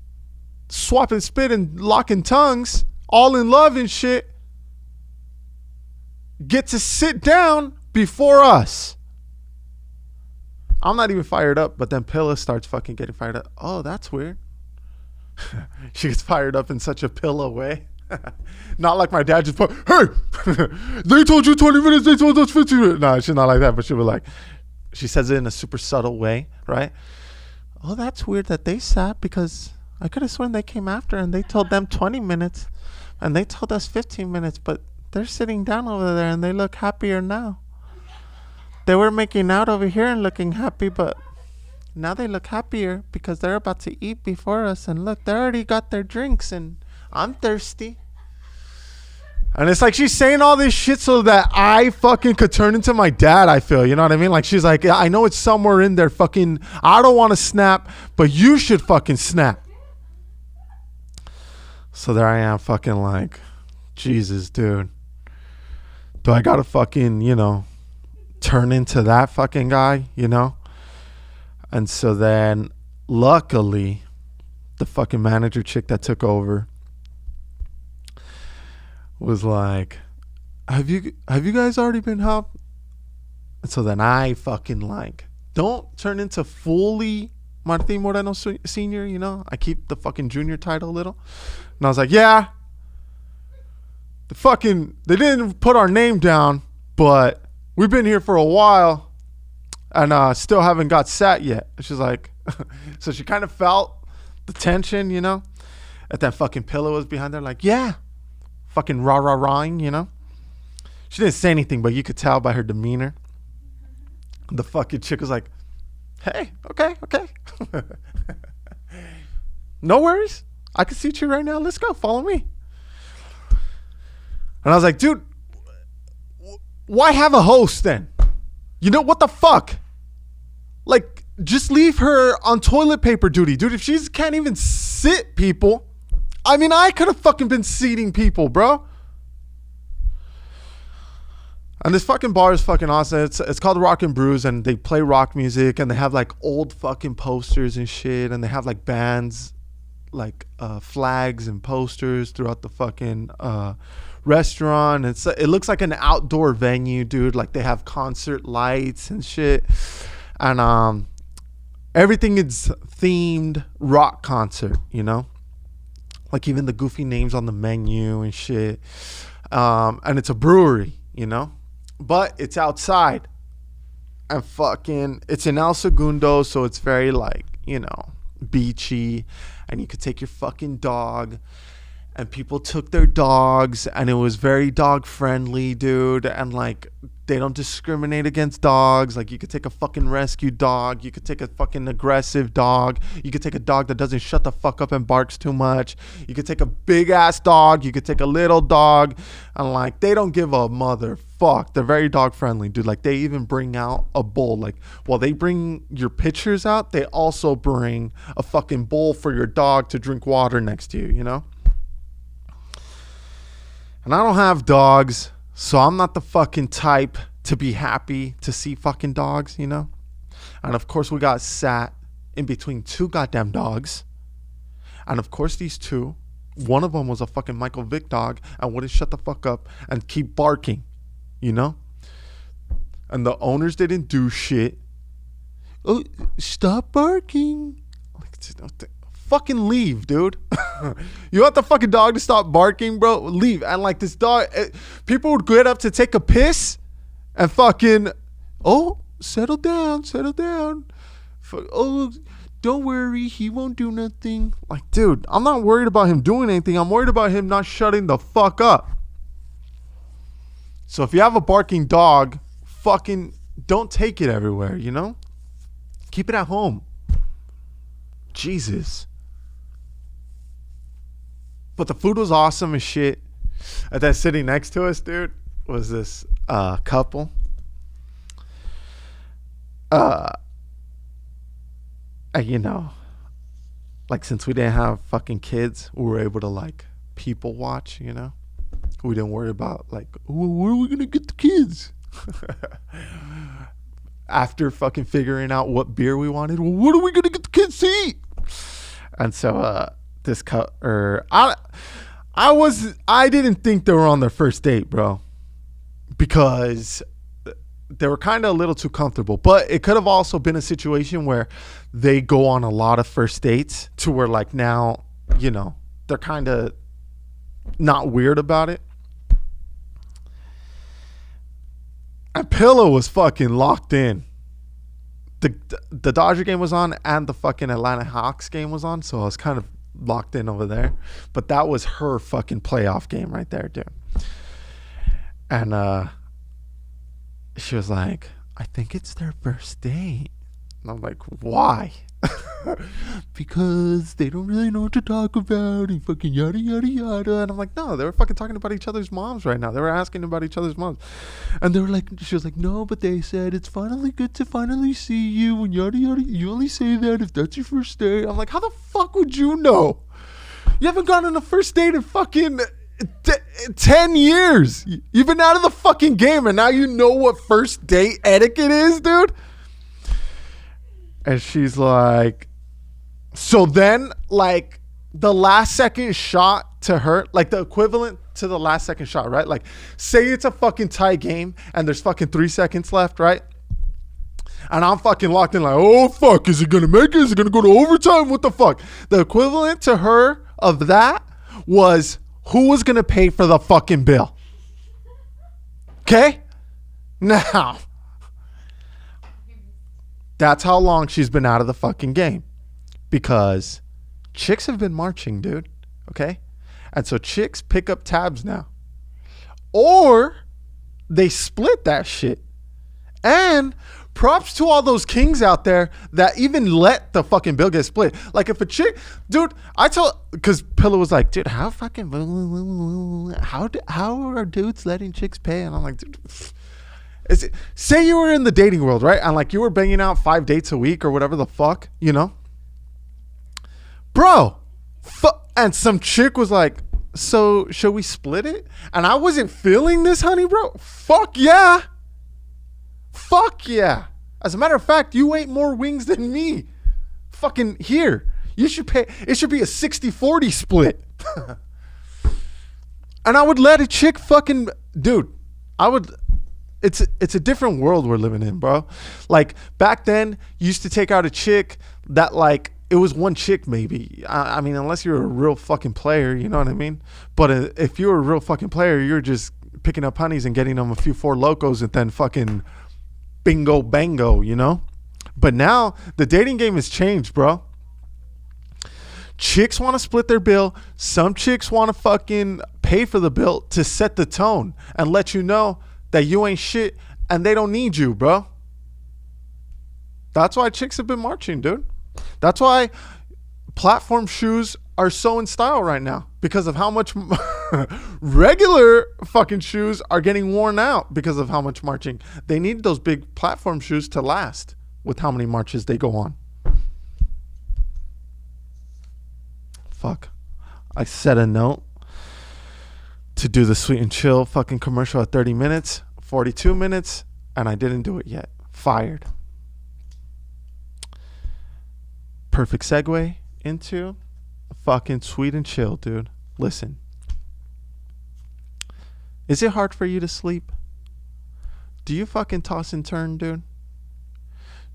swapping spit and locking tongues, all in love and shit, get to sit down before us. I'm not even fired up, but then Pilla starts fucking getting fired up. Oh, that's weird. She gets fired up in such a Pilla way. Not like my dad just put, hey, they told you 20 minutes, they told us 15 minutes. No, she's not like that, but she'll be like, she says it in a super subtle way, right? Oh, that's weird that they sat, because I could have sworn they came after and they told them 20 minutes and they told us 15 minutes, but they're sitting down over there and they look happier now. They were making out over here and looking happy, but now they look happier because they're about to eat before us. And look, they already got their drinks and I'm thirsty. And it's like she's saying all this shit so that I fucking could turn into my dad, I feel. You know what I mean? Like she's like, I know it's somewhere in there fucking, I don't want to snap, but you should fucking snap. So there I am fucking like, Jesus, dude. Do I gotta fucking, turn into that fucking guy, And so then luckily the fucking manager chick that took over was like, have you guys already been helped? And so then I fucking like, don't turn into fully Martin Moreno Senior, I keep the fucking junior title a little. And I was like, yeah, they didn't put our name down, but we've been here for a while and still haven't got sat yet. She's like, so she kind of felt the tension, and that fucking pillow was behind there like, yeah, fucking rah-rah-rahing, She didn't say anything, but you could tell by her demeanor. The fucking chick was like, hey, okay. No worries. I can seat you right now. Let's go. Follow me. And I was like, dude, why have a host then? What the fuck? Like, just leave her on toilet paper duty, dude. If she can't even sit people, I could have fucking been seating people, bro. And this fucking bar is fucking awesome. It's called Rock and Brews, and they play rock music, and they have like old fucking posters and shit, and they have like bands, like flags and posters throughout the fucking restaurant. It looks like an outdoor venue, dude. Like they have concert lights and shit, and everything is themed rock concert, like even the goofy names on the menu and shit. And it's a brewery, but it's outside, and fucking it's in El Segundo, so it's very like, beachy, and you could take your fucking dog, and people took their dogs, and it was very dog friendly, dude. And like they don't discriminate against dogs. Like you could take a fucking rescue dog, you could take a fucking aggressive dog, you could take a dog that doesn't shut the fuck up and barks too much, you could take a big ass dog, you could take a little dog, and like they don't give a mother fuck. They're very dog friendly, dude. Like they even bring out a bowl. Like while they bring your pictures out, they also bring a fucking bowl for your dog to drink water next to you, And I don't have dogs, so I'm not the fucking type to be happy to see fucking dogs, And of course we got sat in between two goddamn dogs. And of course these two, one of them was a fucking Michael Vick dog and wouldn't shut the fuck up and keep barking, And the owners didn't do shit. Oh, stop barking. Fucking leave, dude. You want the fucking dog to stop barking, bro? Leave. And like this dog, people would get up to take a piss and fucking, oh, settle down. Oh, don't worry, he won't do nothing. Like, dude, I'm not worried about him doing anything. I'm worried about him not shutting the fuck up. So if you have a barking dog, fucking don't take it everywhere, Keep it at home. Jesus. But the food was awesome as shit. And then sitting next to us, dude, was this couple. Like since we didn't have fucking kids, we were able to like people watch, We didn't worry about like, where are we gonna get the kids? After fucking figuring out what beer we wanted, well, what are we gonna get the kids to eat? And so I didn't think they were on their first date, bro, because they were kind of a little too comfortable. But it could have also been a situation where they go on a lot of first dates to where like now, they're kind of not weird about it. And Pillow was fucking locked in. The Dodger game was on and the fucking Atlanta Hawks game was on, so I was kind of locked in over there. But that was her fucking playoff game right there, dude. And she was like, I think it's their first date. And I'm like, why? Because they don't really know what to talk about and fucking yada yada yada. And I'm like, no, they were fucking talking about each other's moms right now. They were asking about each other's moms. And they were like, she was like, no, but they said it's finally good to finally see you and yada yada. You only say that if that's your first date. I'm like, how the fuck would you know? You haven't gone on a first date in fucking 10 years. You've been out of the fucking game and now you know what first date etiquette is, dude? And she's like, so then, like, the last second shot to her, like the equivalent to the last second shot, right? Like, say it's a fucking tie game and there's fucking 3 seconds left, right? And I'm fucking locked in like, oh, fuck, is it going to make it? Is it going to go to overtime? What the fuck? The equivalent to her of that was who was going to pay for the fucking bill. Okay? Now, that's how long she's been out of the fucking game. Because chicks have been marching, dude. Okay? And so chicks pick up tabs now. Or they split that shit. And props to all those kings out there that even let the fucking bill get split. Like if a chick, dude, because Pillow was like, dude, how are dudes letting chicks pay? And I'm like, dude, say you were in the dating world, right? And like you were banging out 5 dates a week or whatever the fuck, you know? Bro, and some chick was like, so should we split it? And I wasn't feeling this, honey, bro. Fuck yeah. Fuck yeah. As a matter of fact, you ate more wings than me. Fucking here. You should pay. It should be a 60-40 split. And I would let a chick fucking, dude, it's a different world we're living in, bro. Like back then, you used to take out a chick that like, it was one chick maybe. I mean, unless you're a real fucking player, you know what I mean? But if you're a real fucking player, you're just picking up honeys and getting them a few Four Locos and then fucking bingo bango, you know? But now the dating game has changed, bro. Chicks want to split their bill. Some chicks want to fucking pay for the bill to set the tone and let you know that you ain't shit and they don't need you, bro. That's why chicks have been marching, dude. That's why platform shoes are so in style right now, because of how much regular fucking shoes are getting worn out because of how much marching. They need those big platform shoes to last with how many marches they go on. Fuck. I set a note to do the Sweet and Chill fucking commercial at 30 minutes, 42 minutes, and I didn't do it yet. Fired. Perfect segue into fucking Sweet and Chill, dude. Listen. Is it hard for you to sleep? Do you fucking toss and turn, dude?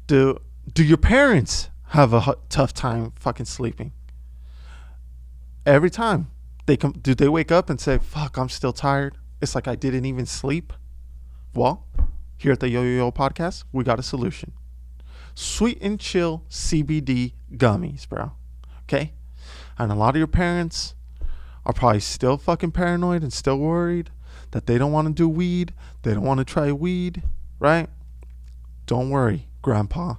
Do your parents have a tough time fucking sleeping? Every time they come, do they wake up and say, fuck, I'm still tired? It's like I didn't even sleep. Well, here at the Yo Yo Yo podcast, we got a solution. Sweet and Chill CBD gummies, bro. Okay? And a lot of your parents are probably still fucking paranoid and still worried that they don't want to do weed. They don't want to try weed, right? Don't worry, Grandpa.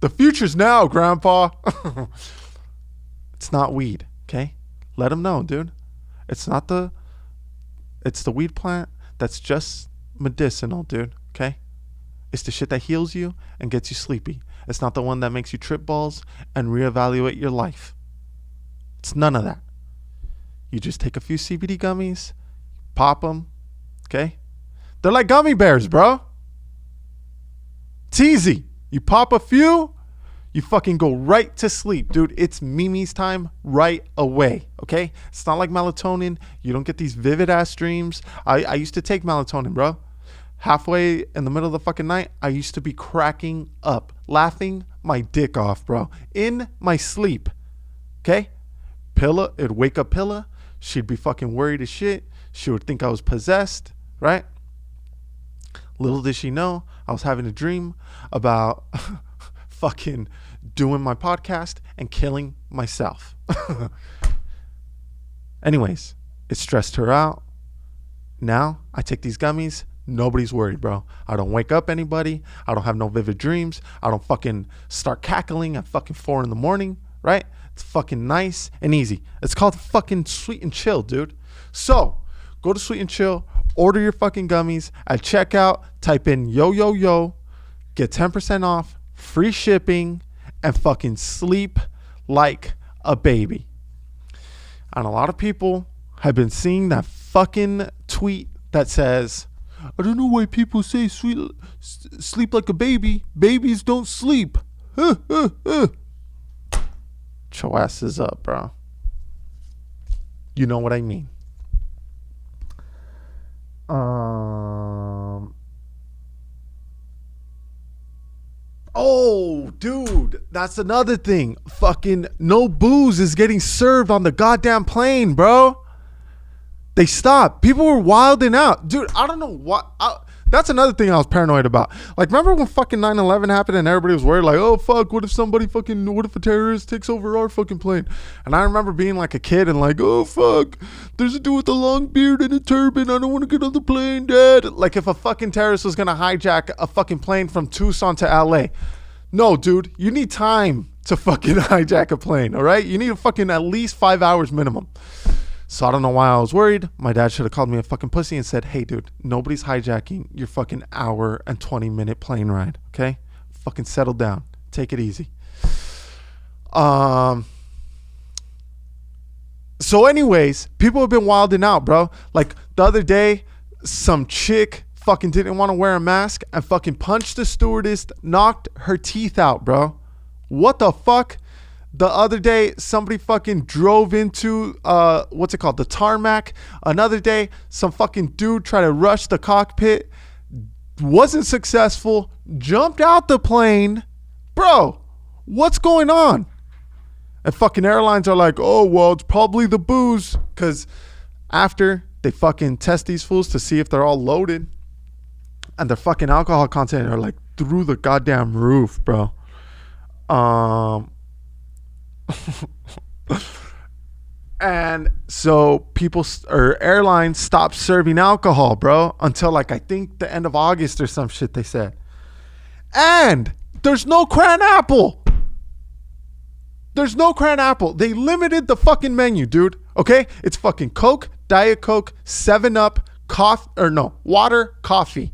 The future's now, Grandpa. It's not weed, okay? Let them know, dude. It's the weed plant that's just medicinal, dude, okay? It's the shit that heals you and gets you sleepy. It's not the one that makes you trip balls and reevaluate your life. It's none of that. You just take a few CBD gummies, pop them, okay? They're like gummy bears, bro. It's easy. You pop a few, you fucking go right to sleep, dude. It's Mimi's time right away, okay? It's not like melatonin. You don't get these vivid ass dreams. I used to take melatonin, bro. Halfway in the middle of the fucking night, I used to be cracking up, laughing my dick off, bro, in my sleep. Okay? Pilla, it'd wake up Pilla. She'd be fucking worried as shit. She would think I was possessed, right? Little did she know, I was having a dream about fucking doing my podcast and killing myself. Anyways, it stressed her out. Now I take these gummies Nobody's worried, bro. I don't wake up anybody. I don't have no vivid dreams. I don't fucking start cackling at fucking 4 a.m, right? It's fucking nice and easy. It's called fucking Sweet and Chill, dude. So go to Sweet and Chill, order your fucking gummies. At checkout, type in yo, yo, yo, get 10% off, free shipping, and fucking sleep like a baby. And a lot of people have been seeing that fucking tweet that says, I don't know why people say sleep like a baby. Babies don't sleep. Your ass is up, bro. You know what I mean. Oh, dude, that's another thing. Fucking no booze is getting served on the goddamn plane, bro. They stopped. People were wilding out. Dude, I don't know what. That's another thing I was paranoid about. Like, remember when fucking 9/11 happened and everybody was worried, like, oh, fuck, what if a terrorist takes over our fucking plane? And I remember being like a kid and like, oh, fuck, there's a dude with a long beard and a turban. I don't want to get on the plane, Dad. Like, if a fucking terrorist was going to hijack a fucking plane from Tucson to LA. No, dude, you need time to fucking hijack a plane, all right? You need a fucking at least 5 hours minimum. So I don't know why I was worried. My dad should have called me a fucking pussy and said, hey, dude, nobody's hijacking your fucking hour and 20-minute plane ride, okay? Fucking settle down. Take it easy. So anyways, people have been wilding out, bro. Like the other day, some chick fucking didn't want to wear a mask and fucking punched the stewardess, knocked her teeth out, bro. What the fuck? The other day, somebody fucking drove into, the tarmac. Another day, some fucking dude tried to rush the cockpit. Wasn't successful. Jumped out the plane. Bro, what's going on? And fucking airlines are like, oh, well, it's probably the booze. Because after they fucking test these fools to see if they're all loaded. And their fucking alcohol content are like through the goddamn roof, bro. And so airlines stopped serving alcohol, bro, until like I think the end of August or some shit they said. And there's no cran apple. There's no cran apple. They limited the fucking menu, dude. Okay? It's fucking Coke, Diet Coke, 7-Up, water, coffee.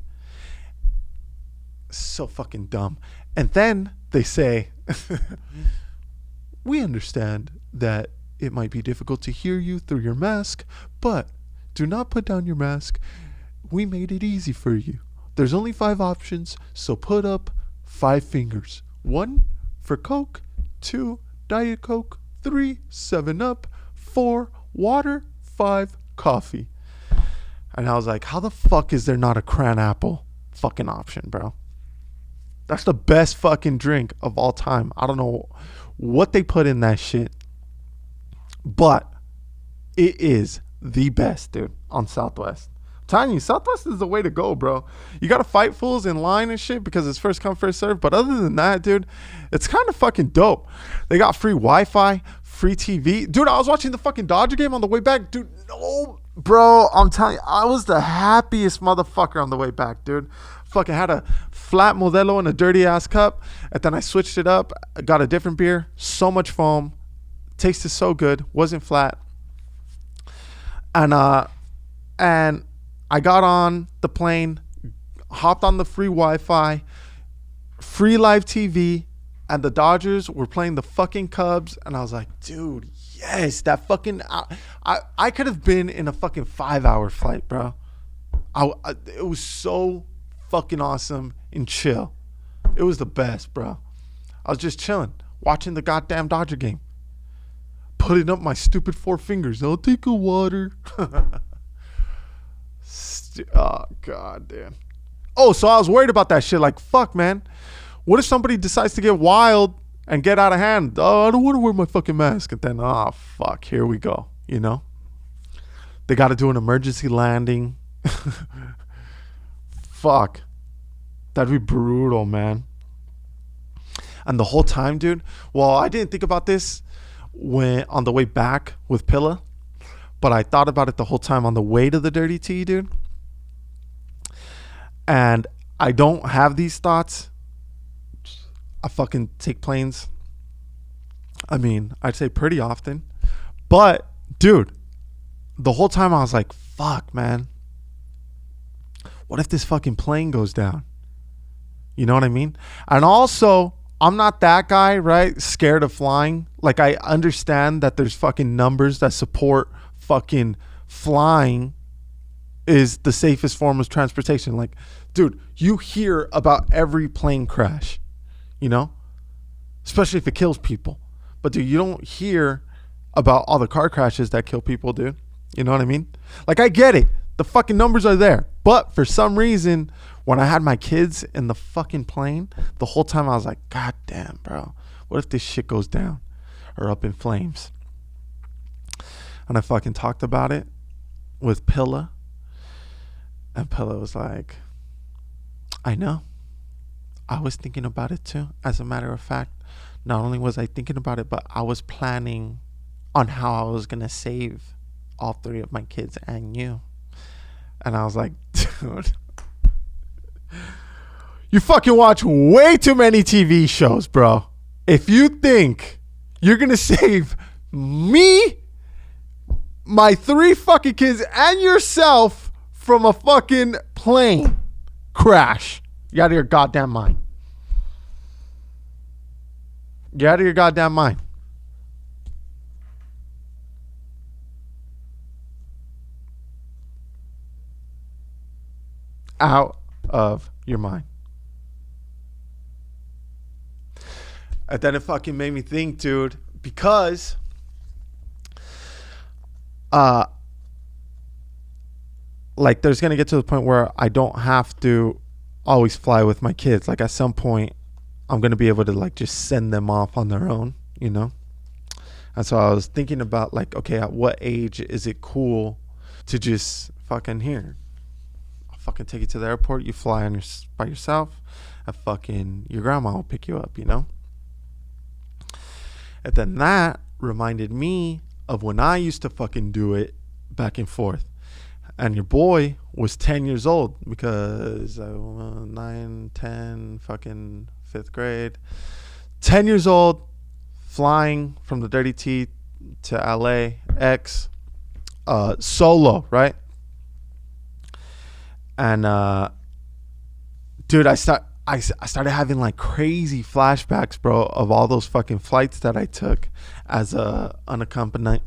So fucking dumb. And then they say we understand that it might be difficult to hear you through your mask, but do not put down your mask. We made it easy for you. There's only 5 options, so put up 5 fingers. 1 for Coke, 2 Diet Coke, 3 7-Up, 4 water, 5 coffee. And I was like, how the fuck is there not a cran apple fucking option, bro? That's the best fucking drink of all time. I don't know what they put in that shit, but it is the best, dude, on Southwest. I'm telling you, Southwest is the way to go, bro. You gotta fight fools in line and shit because it's first come, first serve. But other than that, dude, it's kind of fucking dope. They got free Wi-Fi, free TV. Dude, I was watching the fucking Dodger game on the way back. Dude, no, bro, I'm telling you, I was the happiest motherfucker on the way back, dude. Fucking had a flat Modelo in a dirty ass cup, and then I switched it up, got a different beer. So much foam, tasted so good, wasn't flat. And I got on the plane, hopped on the free Wi-Fi, free live TV, and the Dodgers were playing the fucking Cubs, and I was like, dude, yes, that fucking I could have been in a fucking 5-hour flight, bro. It was so fucking awesome and chill. It was the best, bro. I was just chilling, watching the goddamn Dodger game, putting up my stupid 4 fingers. I'll take a water. Oh god damn. Oh, so I was worried about that shit. Like, fuck, man, what if somebody decides to get wild and get out of hand? Oh, I don't want to wear my fucking mask. And then, oh fuck, here we go. You know, they got to do an emergency landing. Fuck, that'd be brutal, man. And the whole time, dude, well, I didn't think about this when on the way back with Pilla, but I thought about it the whole time on the way to the Dirty Tea, dude. and I don't have these thoughts, I fucking take planes. I mean, I'd say pretty often. But, dude, the whole time I was like, fuck, man. What if this fucking plane goes down? You know what I mean? And also, I'm not that guy, right? Scared of flying. Like, I understand that there's fucking numbers that support fucking flying is the safest form of transportation. Like, dude, you hear about every plane crash, you know? Especially if it kills people. But, dude, you don't hear about all the car crashes that kill people, dude. You know what I mean? Like, I get it. The fucking numbers are there. But for some reason, when I had my kids in the fucking plane, the whole time I was like, God damn, bro. What if this shit goes down or up in flames? And I fucking talked about it with Pilla. And Pilla was like, I know. I was thinking about it too. As a matter of fact, not only was I thinking about it, but I was planning on how I was going to save all three of my kids and you. And I was like, dude, you fucking watch way too many TV shows, bro. If you think you're going to save me, my three fucking kids, and yourself from a fucking plane crash, you out of your goddamn mind. You're out of your goddamn mind. Out of your mind. And then it fucking made me think, dude, because like there's gonna get to the point where I don't have to always fly with my kids. Like at some point I'm gonna be able to like just send them off on their own, you know? And so I was thinking about like, okay, at what age is it cool to just fucking here? Fucking take you to the airport, you fly on by yourself, and fucking your grandma will pick you up, you know? And then that reminded me of when I used to fucking do it back and forth. And your boy was 10 years old because 9, 10, fucking 5th grade. 10 years old, flying from the Dirty T to LAX, solo, right? And dude, I started having like crazy flashbacks, bro, of all those fucking flights that I took as a unaccompanied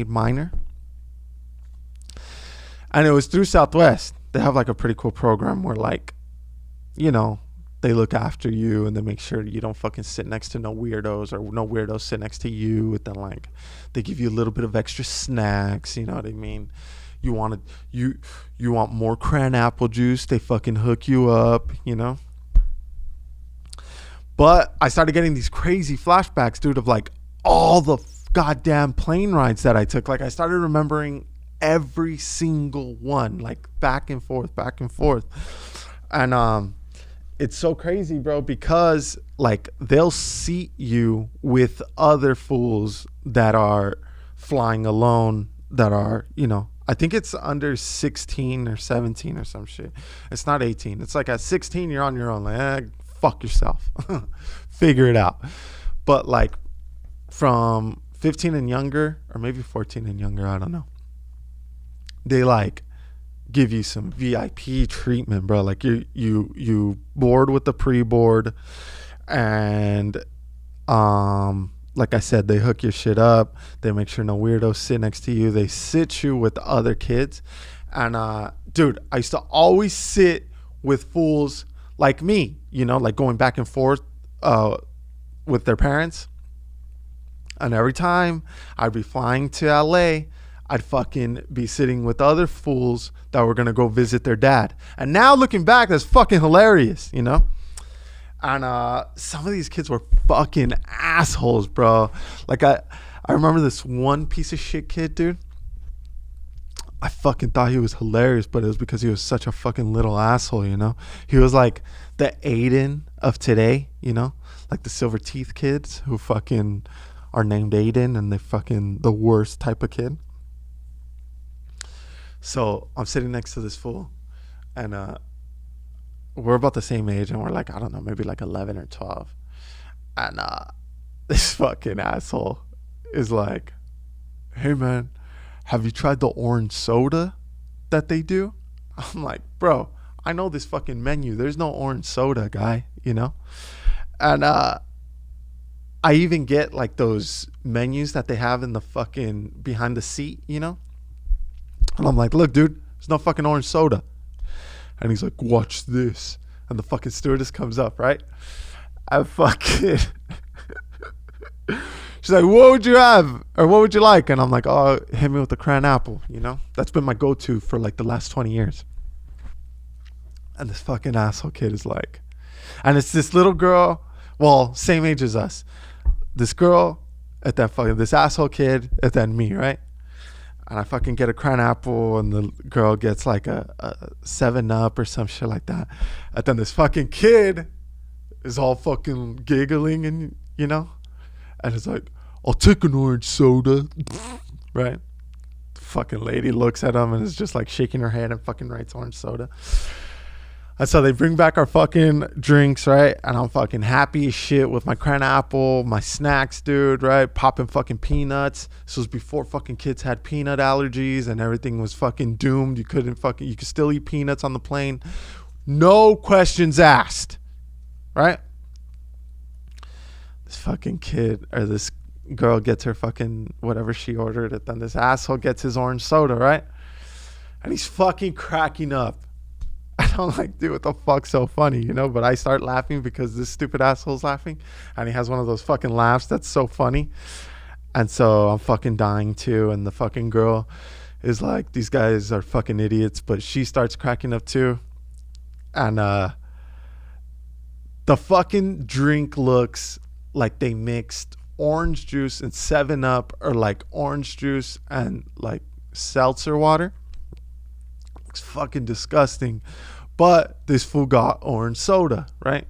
minor. And it was through Southwest. They have like a pretty cool program where like, you know, they look after you and they make sure you don't fucking sit next to no weirdos or no weirdos sit next to you. And then like they give you a little bit of extra snacks, you know what I mean? You want more cran apple juice, they fucking hook you up, you know? But I started getting these crazy flashbacks, dude, of like all the goddamn plane rides that I took. Like I started remembering every single one, like back and forth. And it's so crazy, bro, because like they'll seat you with other fools that are flying alone, that are, you know, I think it's under 16 or 17 or some shit. It's not 18. It's like at 16, you're on your own. Like, fuck yourself. Figure it out. But like from 15 and younger, or maybe 14 and younger, I don't know. They like give you some VIP treatment, bro. Like you board with the pre-board, and like I said, they hook your shit up. They make sure no weirdos sit next to you. They sit you with other kids. And, dude, I used to always sit with fools like me, you know, like going back and forth with their parents. And every time I'd be flying to LA, I'd fucking be sitting with other fools that were going to go visit their dad. And now looking back, that's fucking hilarious, you know? And some of these kids were fucking assholes, bro. Like I remember this one piece of shit kid, dude. I fucking thought he was hilarious, but it was because he was such a fucking little asshole, you know? He was like the Aiden of today, you know? Like the silver teeth kids who fucking are named Aiden, and they fucking the worst type of kid. So I'm sitting next to this fool, And we're about the same age, and we're like, I don't know, maybe like 11 or 12. And this fucking asshole is like, hey man, have you tried the orange soda that they do? I'm like, bro, I know this fucking menu. There's no orange soda, guy, you know? And I even get like those menus that they have in the fucking behind the seat, you know? And I'm like, look, dude, there's no fucking orange soda. And he's like, watch this. And the fucking stewardess comes up, right? I fucking... She's like, what would you have? Or what would you like? And I'm like, oh, hit me with the cran apple, you know? That's been my go-to for like the last 20 years. And this fucking asshole kid is like... And it's this little girl, well, same age as us. This girl, at that fucking... This asshole kid, and then me, right? And I fucking get a cran apple, and the girl gets like a 7-Up or some shit like that. And then this fucking kid is all fucking giggling, and you know? And it's like, I'll take an orange soda. Right? The fucking lady looks at him and is just like shaking her head and fucking writes orange soda. And so they bring back our fucking drinks, right? And I'm fucking happy as shit with my cran apple, my snacks, dude, right? Popping fucking peanuts. This was before fucking kids had peanut allergies and everything was fucking doomed. You could still eat peanuts on the plane. No questions asked, right? This fucking kid or this girl gets her fucking whatever she ordered, and then this asshole gets his orange soda, right? And he's fucking cracking up. And I'm like, dude, what the fuck's so funny, you know? But I start laughing because this stupid asshole's laughing, and he has one of those fucking laughs that's so funny. And so I'm fucking dying too, and the fucking girl is like, these guys are fucking idiots, but she starts cracking up too. And the fucking drink looks like they mixed orange juice and 7-Up, or like orange juice and like seltzer water. It's fucking disgusting. But this fool got orange soda, right?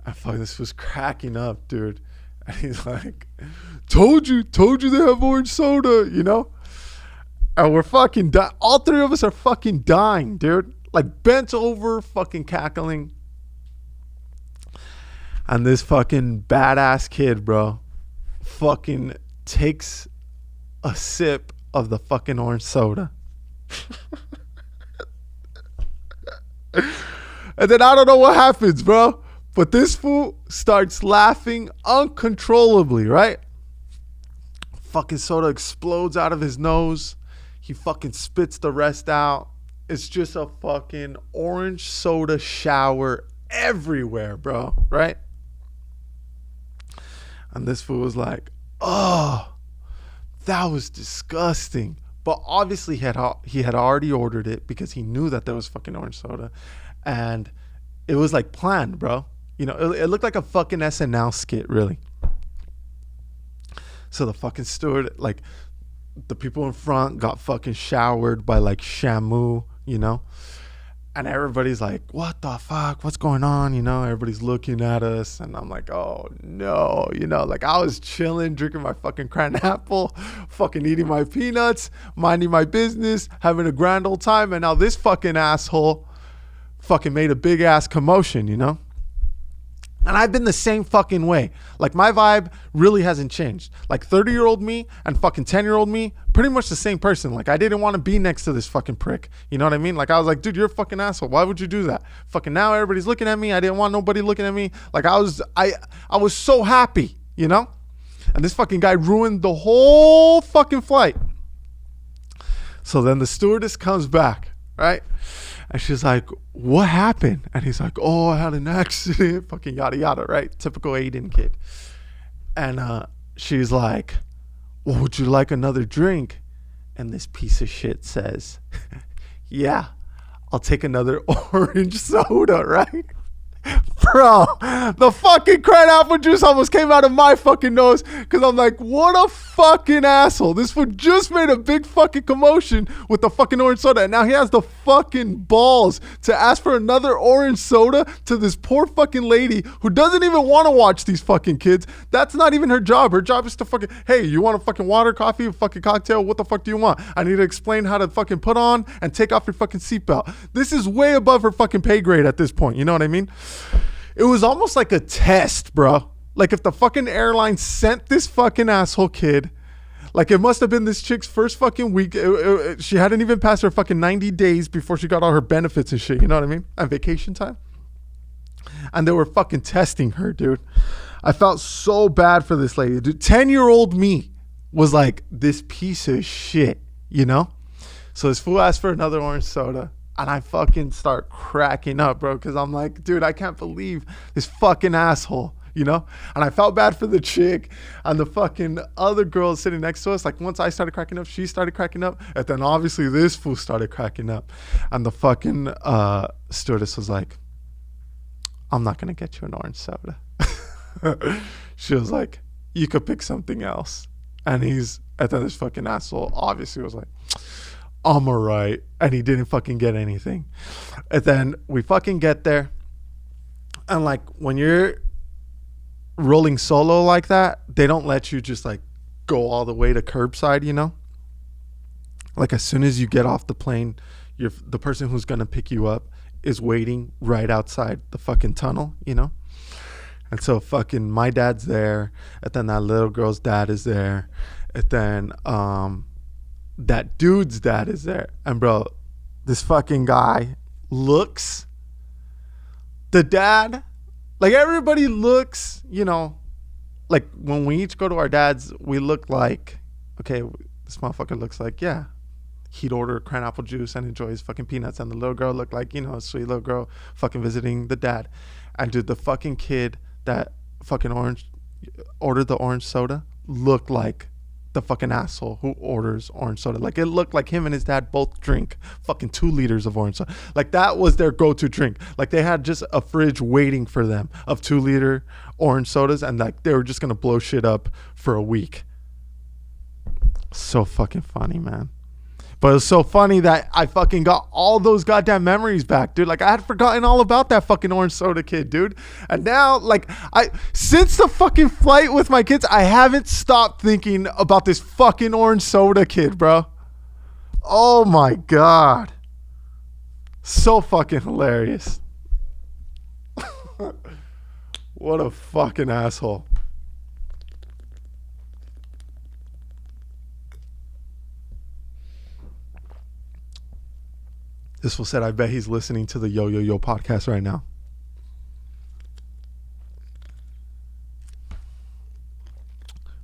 I fuck, this was cracking up, dude. And he's like, told you they have orange soda, you know? And we're fucking all three of us are fucking dying, dude. Like bent over, fucking cackling. And this fucking badass kid, bro, fucking takes a sip of the fucking orange soda. And then I don't know what happens, bro, but this fool starts laughing uncontrollably, right? Fucking soda explodes out of his nose. He fucking spits the rest out. It's just a fucking orange soda shower everywhere, bro, right? And this fool was like, oh, that was disgusting. But obviously he had already ordered it because he knew that there was fucking orange soda. And it was like planned, bro. You know, it looked like a fucking SNL skit, really. So the fucking steward, like, the people in front got fucking showered by like Shamu, you know? And everybody's like, what the fuck? What's going on? You know, everybody's looking at us. And I'm like, oh, no. You know, like I was chilling, drinking my fucking cran apple, fucking eating my peanuts, minding my business, having a grand old time. And now this fucking asshole fucking made a big ass commotion, you know? And I've been the same fucking way. Like my vibe really hasn't changed. Like 30-year-old me and fucking 10-year-old me, pretty much the same person. Like I didn't want to be next to this fucking prick. You know what I mean? Like I was like, dude, you're a fucking asshole. Why would you do that? Fucking now everybody's looking at me. I didn't want nobody looking at me. Like I was so happy, you know? And this fucking guy ruined the whole fucking flight. So then the stewardess comes back, right? And she's like, what happened? And he's like, oh, I had an accident. Fucking yada yada, right? Typical Aiden kid. And she's like, well, would you like another drink? And this piece of shit says, yeah, I'll take another orange soda, right? Bro, the fucking cracked apple juice almost came out of my fucking nose because I'm like, what a fucking asshole. This fool just made a big fucking commotion with the fucking orange soda. And now he has the fucking balls to ask for another orange soda to this poor fucking lady who doesn't even want to watch these fucking kids. That's not even her job. Her job is to fucking, hey, you want a fucking water, coffee, a fucking cocktail? What the fuck do you want? I need to explain how to fucking put on and take off your fucking seatbelt. This is way above her fucking pay grade at this point. You know what I mean? It was almost like a test, bro. Like if the fucking airline sent this fucking asshole kid, like it must have been this chick's first fucking week. She hadn't even passed her fucking 90 days before she got all her benefits and shit. You know what I mean? And vacation time. And they were fucking testing her, dude. I felt so bad for this lady, dude. 10-year-old me was like, this piece of shit, you know? So this fool asked for another orange soda. And I fucking start cracking up, bro, because I'm like, dude, I can't believe this fucking asshole, you know? And I felt bad for the chick and the fucking other girl sitting next to us. Like, once I started cracking up, she started cracking up. And then obviously this fool started cracking up. And the fucking stewardess was like, I'm not going to get you an orange soda. She was like, you could pick something else. And then this fucking asshole obviously was like, I'm all right. And he didn't fucking get anything. And then we fucking get there. And like when you're rolling solo like that, they don't let you just like go all the way to curbside, you know? Like as soon as you get off the plane, the person who's going to pick you up is waiting right outside the fucking tunnel, you know? And so fucking my dad's there. And then that little girl's dad is there. And then, that dude's dad is there. And bro, this fucking guy looks, the dad, like everybody looks, you know, like when we each go to our dads, we look like, okay, this motherfucker looks like, yeah, he'd order cran apple juice and enjoy his fucking peanuts. And the little girl looked like, you know, a sweet little girl fucking visiting the dad. And dude, the fucking kid that fucking ordered the orange soda looked like the fucking asshole who orders orange soda. Like it looked like him and his dad both drink fucking 2 liters of orange soda. Like that was their go-to drink. Like they had just a fridge waiting for them of 2-liter orange sodas, and like they were just gonna blow shit up for a week. So fucking funny, man. But it was so funny that I fucking got all those goddamn memories back, dude. Like I had forgotten all about that fucking orange soda kid, dude. And now, like since the fucking flight with my kids, I haven't stopped thinking about this fucking orange soda kid, bro. Oh my God. So fucking hilarious. What a fucking asshole. This fool said, I bet he's listening to the Yo Yo Yo podcast right now.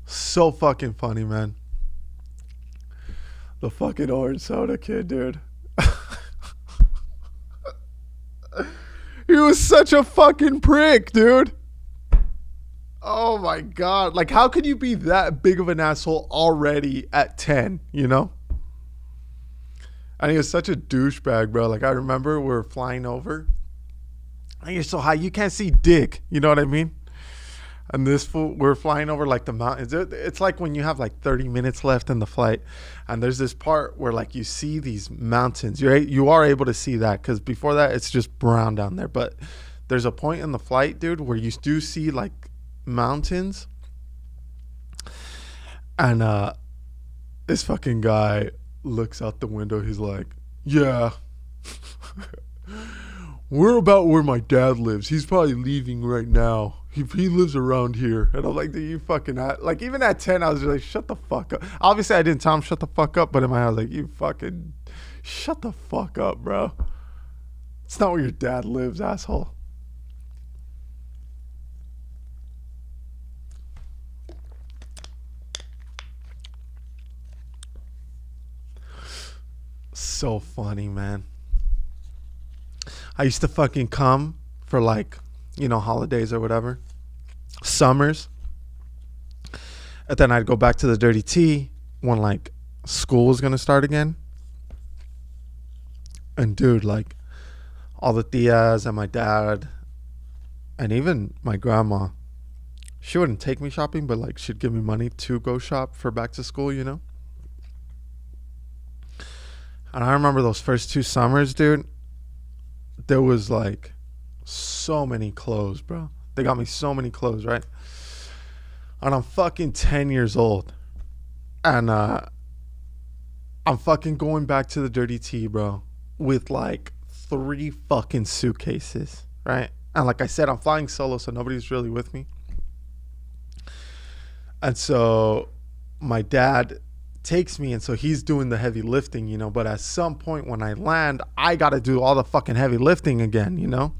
So fucking funny, man. The fucking orange soda kid, dude. He was such a fucking prick, dude. Oh my God. Like, how could you be that big of an asshole already at 10, you know? And he was such a douchebag, bro. Like, I remember we were flying over. And you're so high, you can't see dick. You know what I mean? And this fool, we're flying over like the mountains. It's like when you have like 30 minutes left in the flight. And there's this part where like you see these mountains. You are able to see that because before that, it's just brown down there. But there's a point in the flight, dude, where you do see like mountains. And this fucking guy looks out the window. He's like, yeah, we're about where my dad lives. He's probably leaving right now. He lives around here. And I'm like, dude, you fucking, like, even at 10, I was just like, shut the fuck up. Obviously, I didn't tell him shut the fuck up, but in my head, I was like, you fucking shut the fuck up, bro. It's not where your dad lives, asshole. So funny, man. I used to fucking come for like, you know, holidays or whatever, summers, and then I'd go back to the Dirty Tea when like school was gonna start again. And dude, like all the tias and my dad And even my grandma, she wouldn't take me shopping, but like she'd give me money to go shop for back to school, you know? And I remember those first 2 summers, dude. There was like so many clothes, bro. They got me so many clothes, right? And I'm fucking 10 years old. And I'm fucking going back to the Dirty Tea, bro, with like 3 fucking suitcases, right? And like I said, I'm flying solo, so nobody's really with me. And so my dad takes me, and so he's doing the heavy lifting, you know. But at some point when I land, I got to do all the fucking heavy lifting again, you know.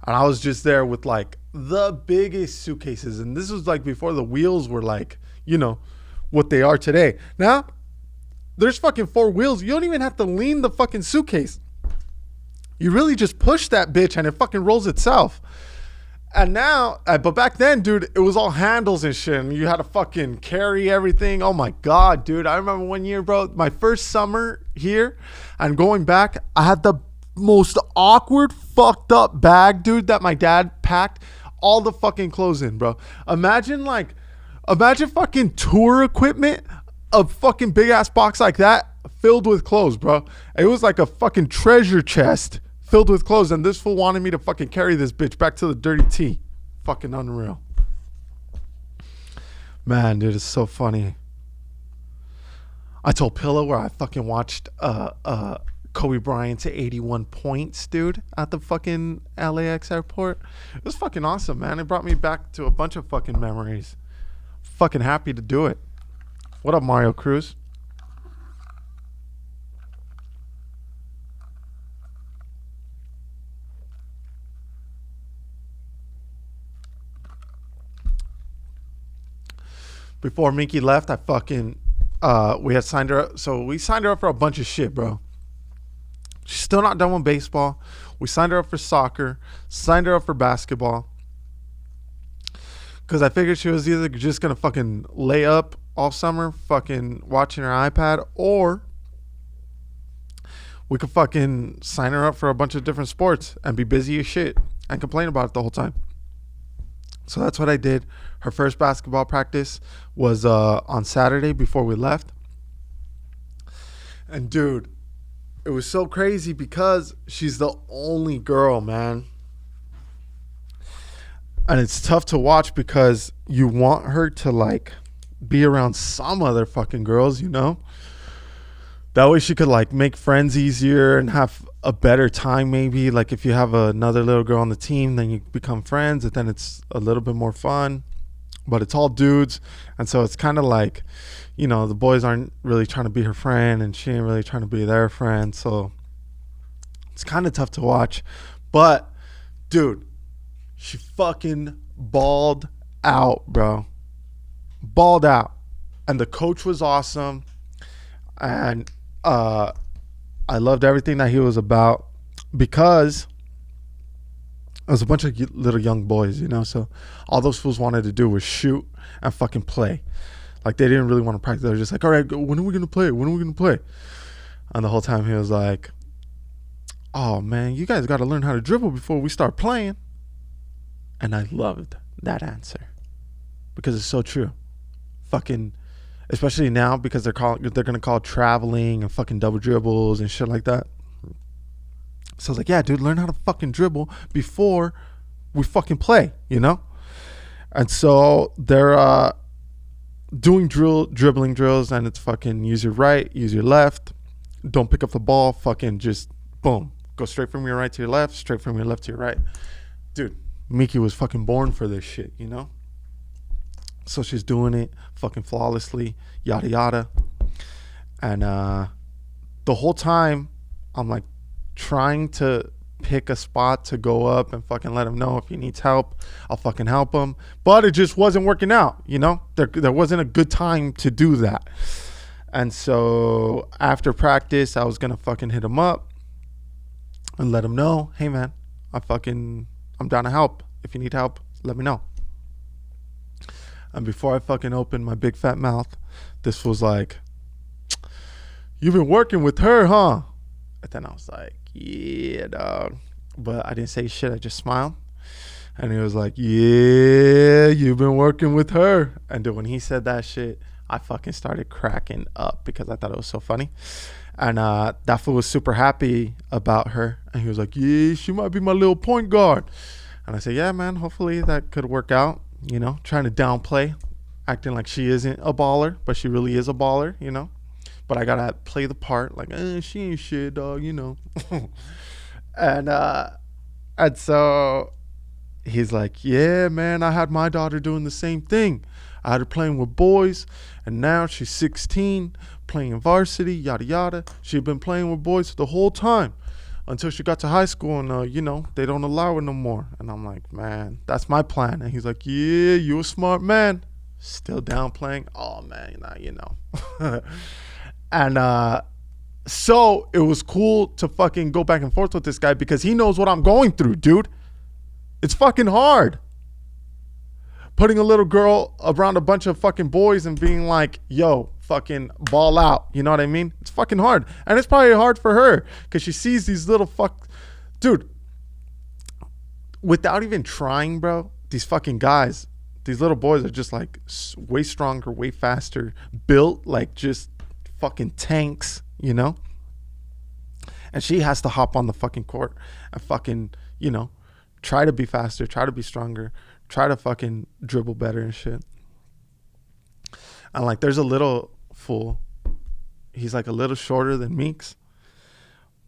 And I was just there with like the biggest suitcases. And this was like before the wheels were like, you know, what they are today. Now, there's fucking 4 wheels. You don't even have to lean the fucking suitcase. You really just push that bitch and it fucking rolls itself. And now, but back then, dude, it was all handles and shit. And you had to fucking carry everything. Oh my God, dude. I remember one year, bro, my first summer here and going back, I had the most awkward, fucked up bag, dude, that my dad packed all the fucking clothes in, bro. Imagine fucking tour equipment, a fucking big ass box like that filled with clothes, bro. It was like a fucking treasure chest filled with clothes, and this fool wanted me to fucking carry this bitch back to the Dirty Tea. Fucking unreal. Man, dude, it's so funny. I told Pillow where I fucking watched Kobe Bryant to 81 points, dude, at the fucking LAX airport. It was fucking awesome, man. It brought me back to a bunch of fucking memories. Fucking happy to do it. What up, Mario Cruz? Before Minky left, I fucking we had signed her up. So we signed her up for a bunch of shit, bro. She's still not done with baseball. We signed her up for soccer, signed her up for basketball. Because I figured she was either just going to fucking lay up all summer fucking watching her iPad, or we could fucking sign her up for a bunch of different sports and be busy as shit and complain about it the whole time. So that's what I did. Her first basketball practice was on Saturday before we left. And dude, it was so crazy because she's the only girl, man. And it's tough to watch because you want her to like be around some other fucking girls, you know? That way she could like make friends easier and have a better time maybe. Like if you have another little girl on the team, then you become friends, and then it's a little bit more fun. But it's all dudes. And so it's kind of like, you know, the boys aren't really trying to be her friend and she ain't really trying to be their friend. So it's kind of tough to watch. But dude, she fucking balled out, bro. Balled out. And the coach was awesome. And I loved everything that he was about, because it was a bunch of little young boys, you know. So all those fools wanted to do was shoot and fucking play. Like they didn't really want to practice. They were just like, all right, when are we going to play? When are we going to play? And the whole time he was like, oh man, you guys got to learn how to dribble before we start playing. And I loved that answer because it's so true. Fucking, especially now, because they're gonna call traveling and fucking double dribbles and shit like that. So I was like, yeah, dude, learn how to fucking dribble before we fucking play, you know? And so they're doing dribbling drills, and it's fucking use your right, use your left, don't pick up the ball, fucking just boom, go straight from your right to your left, straight from your left to your right. Dude, Miki was fucking born for this shit, you know? So she's doing it fucking flawlessly, yada yada. And the whole time I'm like trying to pick a spot to go up and fucking let him know if he needs help, I'll fucking help him. But it just wasn't working out, you know? There wasn't a good time to do that. And so after practice, I was gonna fucking hit him up and let him know, hey man, I'm down to help. If you need help, let me know. And before I fucking opened my big fat mouth, this was like, you've been working with her, huh? And then I was like, yeah, dog. But I didn't say shit. I just smiled. And he was like, yeah, you've been working with her. And dude, when he said that shit, I fucking started cracking up because I thought it was so funny. And that fool was super happy about her. And he was like, yeah, she might be my little point guard. And I said, yeah, man, hopefully that could work out. You know, trying to downplay, acting like she isn't a baller, but she really is a baller, you know. But I got to play the part like, she ain't shit, dog, you know. And so he's like, yeah, man, I had my daughter doing the same thing. I had her playing with boys, and now she's 16, playing in varsity, yada, yada. She'd been playing with boys the whole time until she got to high school, and, you know, they don't allow it no more. And I'm like, man, that's my plan. And he's like, yeah, you a smart man. Still downplaying. Oh, man, you know. And so it was cool to fucking go back and forth with this guy because he knows what I'm going through, dude. It's fucking hard. Putting a little girl around a bunch of fucking boys and being like, yo, fucking ball out. You know what I mean? It's fucking hard. And it's probably hard for her because she sees these little dude, without even trying, bro, these fucking guys, these little boys are just like way stronger, way faster, built like just fucking tanks, you know? And she has to hop on the fucking court and fucking, you know, try to be faster, try to be stronger, try to fucking dribble better and shit. And like, there's a little fool. He's like a little shorter than Meeks.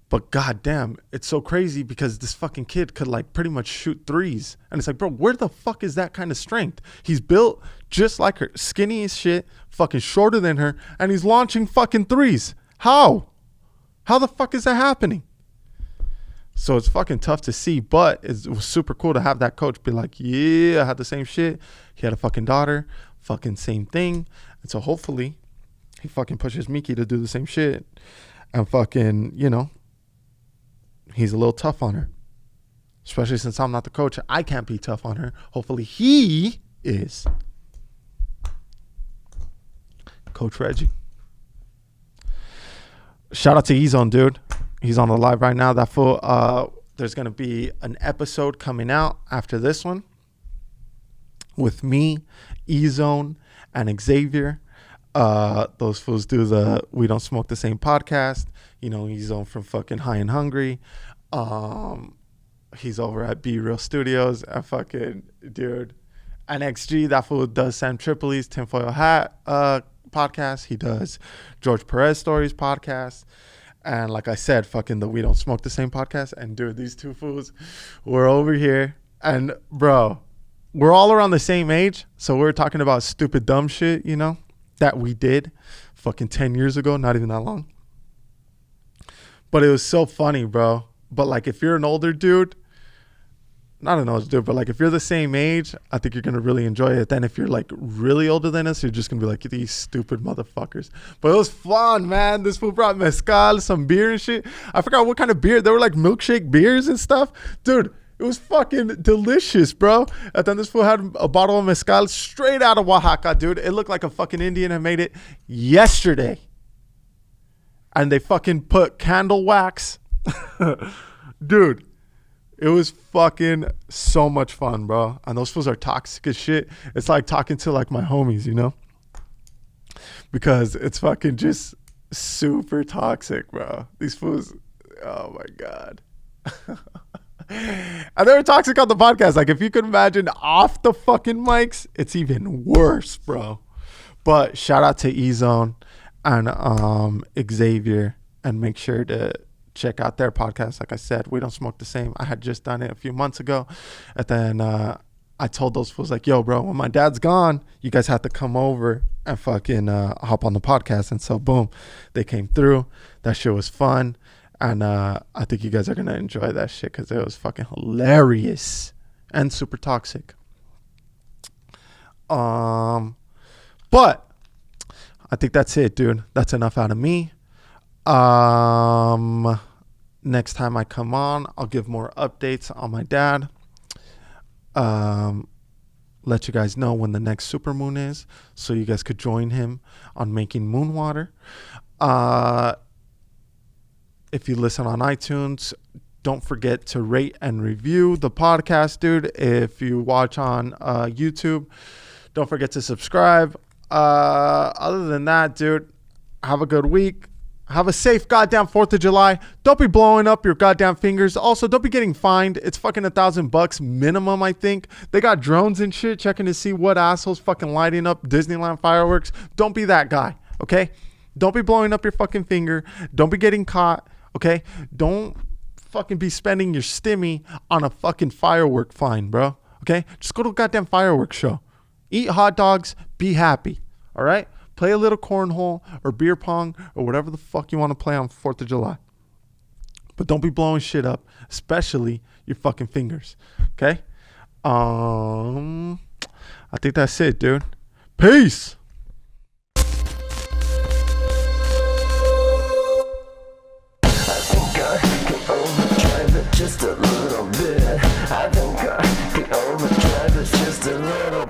But goddamn, it's so crazy because this fucking kid could like pretty much shoot threes. And it's like, bro, where the fuck is that kind of strength? He's built just like her, skinny as shit, fucking shorter than her, and he's launching fucking threes. How? How the fuck is that happening? So it's fucking tough to see, but it was super cool to have that coach be like, yeah, I had the same shit. He had a fucking daughter, fucking same thing. And so hopefully he fucking pushes Miki to do the same shit. And fucking, you know, he's a little tough on her. Especially since I'm not the coach. I can't be tough on her. Hopefully he is. Coach Reggie. Shout out to E-Zone, dude. He's on the live right now. That fool, there's going to be an episode coming out after this one with me, E-Zone, and Xavier. Those fools do the We Don't Smoke the Same podcast. You know, E-Zone from fucking High and Hungry. He's over at Be Real Studios. And fucking, dude. And XG, that fool does Sam Tripoli's Tinfoil Hat podcast. He does George Perez Stories podcast. And like I said, fucking the We Don't Smoke the Same podcast. And dude, these two fools were over here. And bro, we're all around the same age. So we're talking about stupid, dumb shit, you know, that we did fucking 10 years ago. Not even that long. But it was so funny, bro. But like, if you're an older dude, not an older dude, but like if you're the same age, I think you're going to really enjoy it. Then if you're like really older than us, you're just going to be like, these stupid motherfuckers. But it was fun, man. This fool brought mezcal, some beer and shit. I forgot what kind of beer. They were like milkshake beers and stuff. Dude, it was fucking delicious, bro. And then this fool had a bottle of mezcal straight out of Oaxaca, dude. It looked like a fucking Indian had made it yesterday. And they fucking put candle wax. Dude. It was fucking so much fun, bro. And those fools are toxic as shit. It's like talking to like my homies, you know? Because it's fucking just super toxic, bro. These fools, oh my God. And they were toxic on the podcast. Like if you could imagine off the fucking mics, it's even worse, bro. But shout out to E-Zone and Xavier, and make sure to check out their podcast. Like I said, We Don't Smoke the Same. I had just done it a few months ago. And then I told those fools like, yo, bro, when my dad's gone, you guys have to come over and fucking hop on the podcast. And so, boom, they came through. That shit was fun. And I think you guys are going to enjoy that shit because it was fucking hilarious and super toxic. But I think that's it, dude. That's enough out of me. Next time I come on, I'll give more updates on my dad. Let you guys know when the next supermoon is, so you guys could join him on making moon water. If you listen on iTunes, Don't forget to rate and review the podcast, dude. If you watch on YouTube, don't forget to subscribe. Other than that, dude, have a good week. Have a safe goddamn 4th of July. Don't be blowing up your goddamn fingers. Also, don't be getting fined. It's fucking $1,000 minimum, I think. They got drones and shit checking to see what assholes fucking lighting up Disneyland fireworks. Don't be that guy, okay? Don't be blowing up your fucking finger. Don't be getting caught, okay? Don't fucking be spending your stimmy on a fucking firework fine, bro, okay? Just go to a goddamn fireworks show. Eat hot dogs. Be happy, all right? Play a little cornhole or beer pong or whatever the fuck you want to play on 4th of July. But don't be blowing shit up, especially your fucking fingers. Okay? I think that's it, dude. Peace. I think I can overdrive it just a little bit. I think I can overdrive it just a little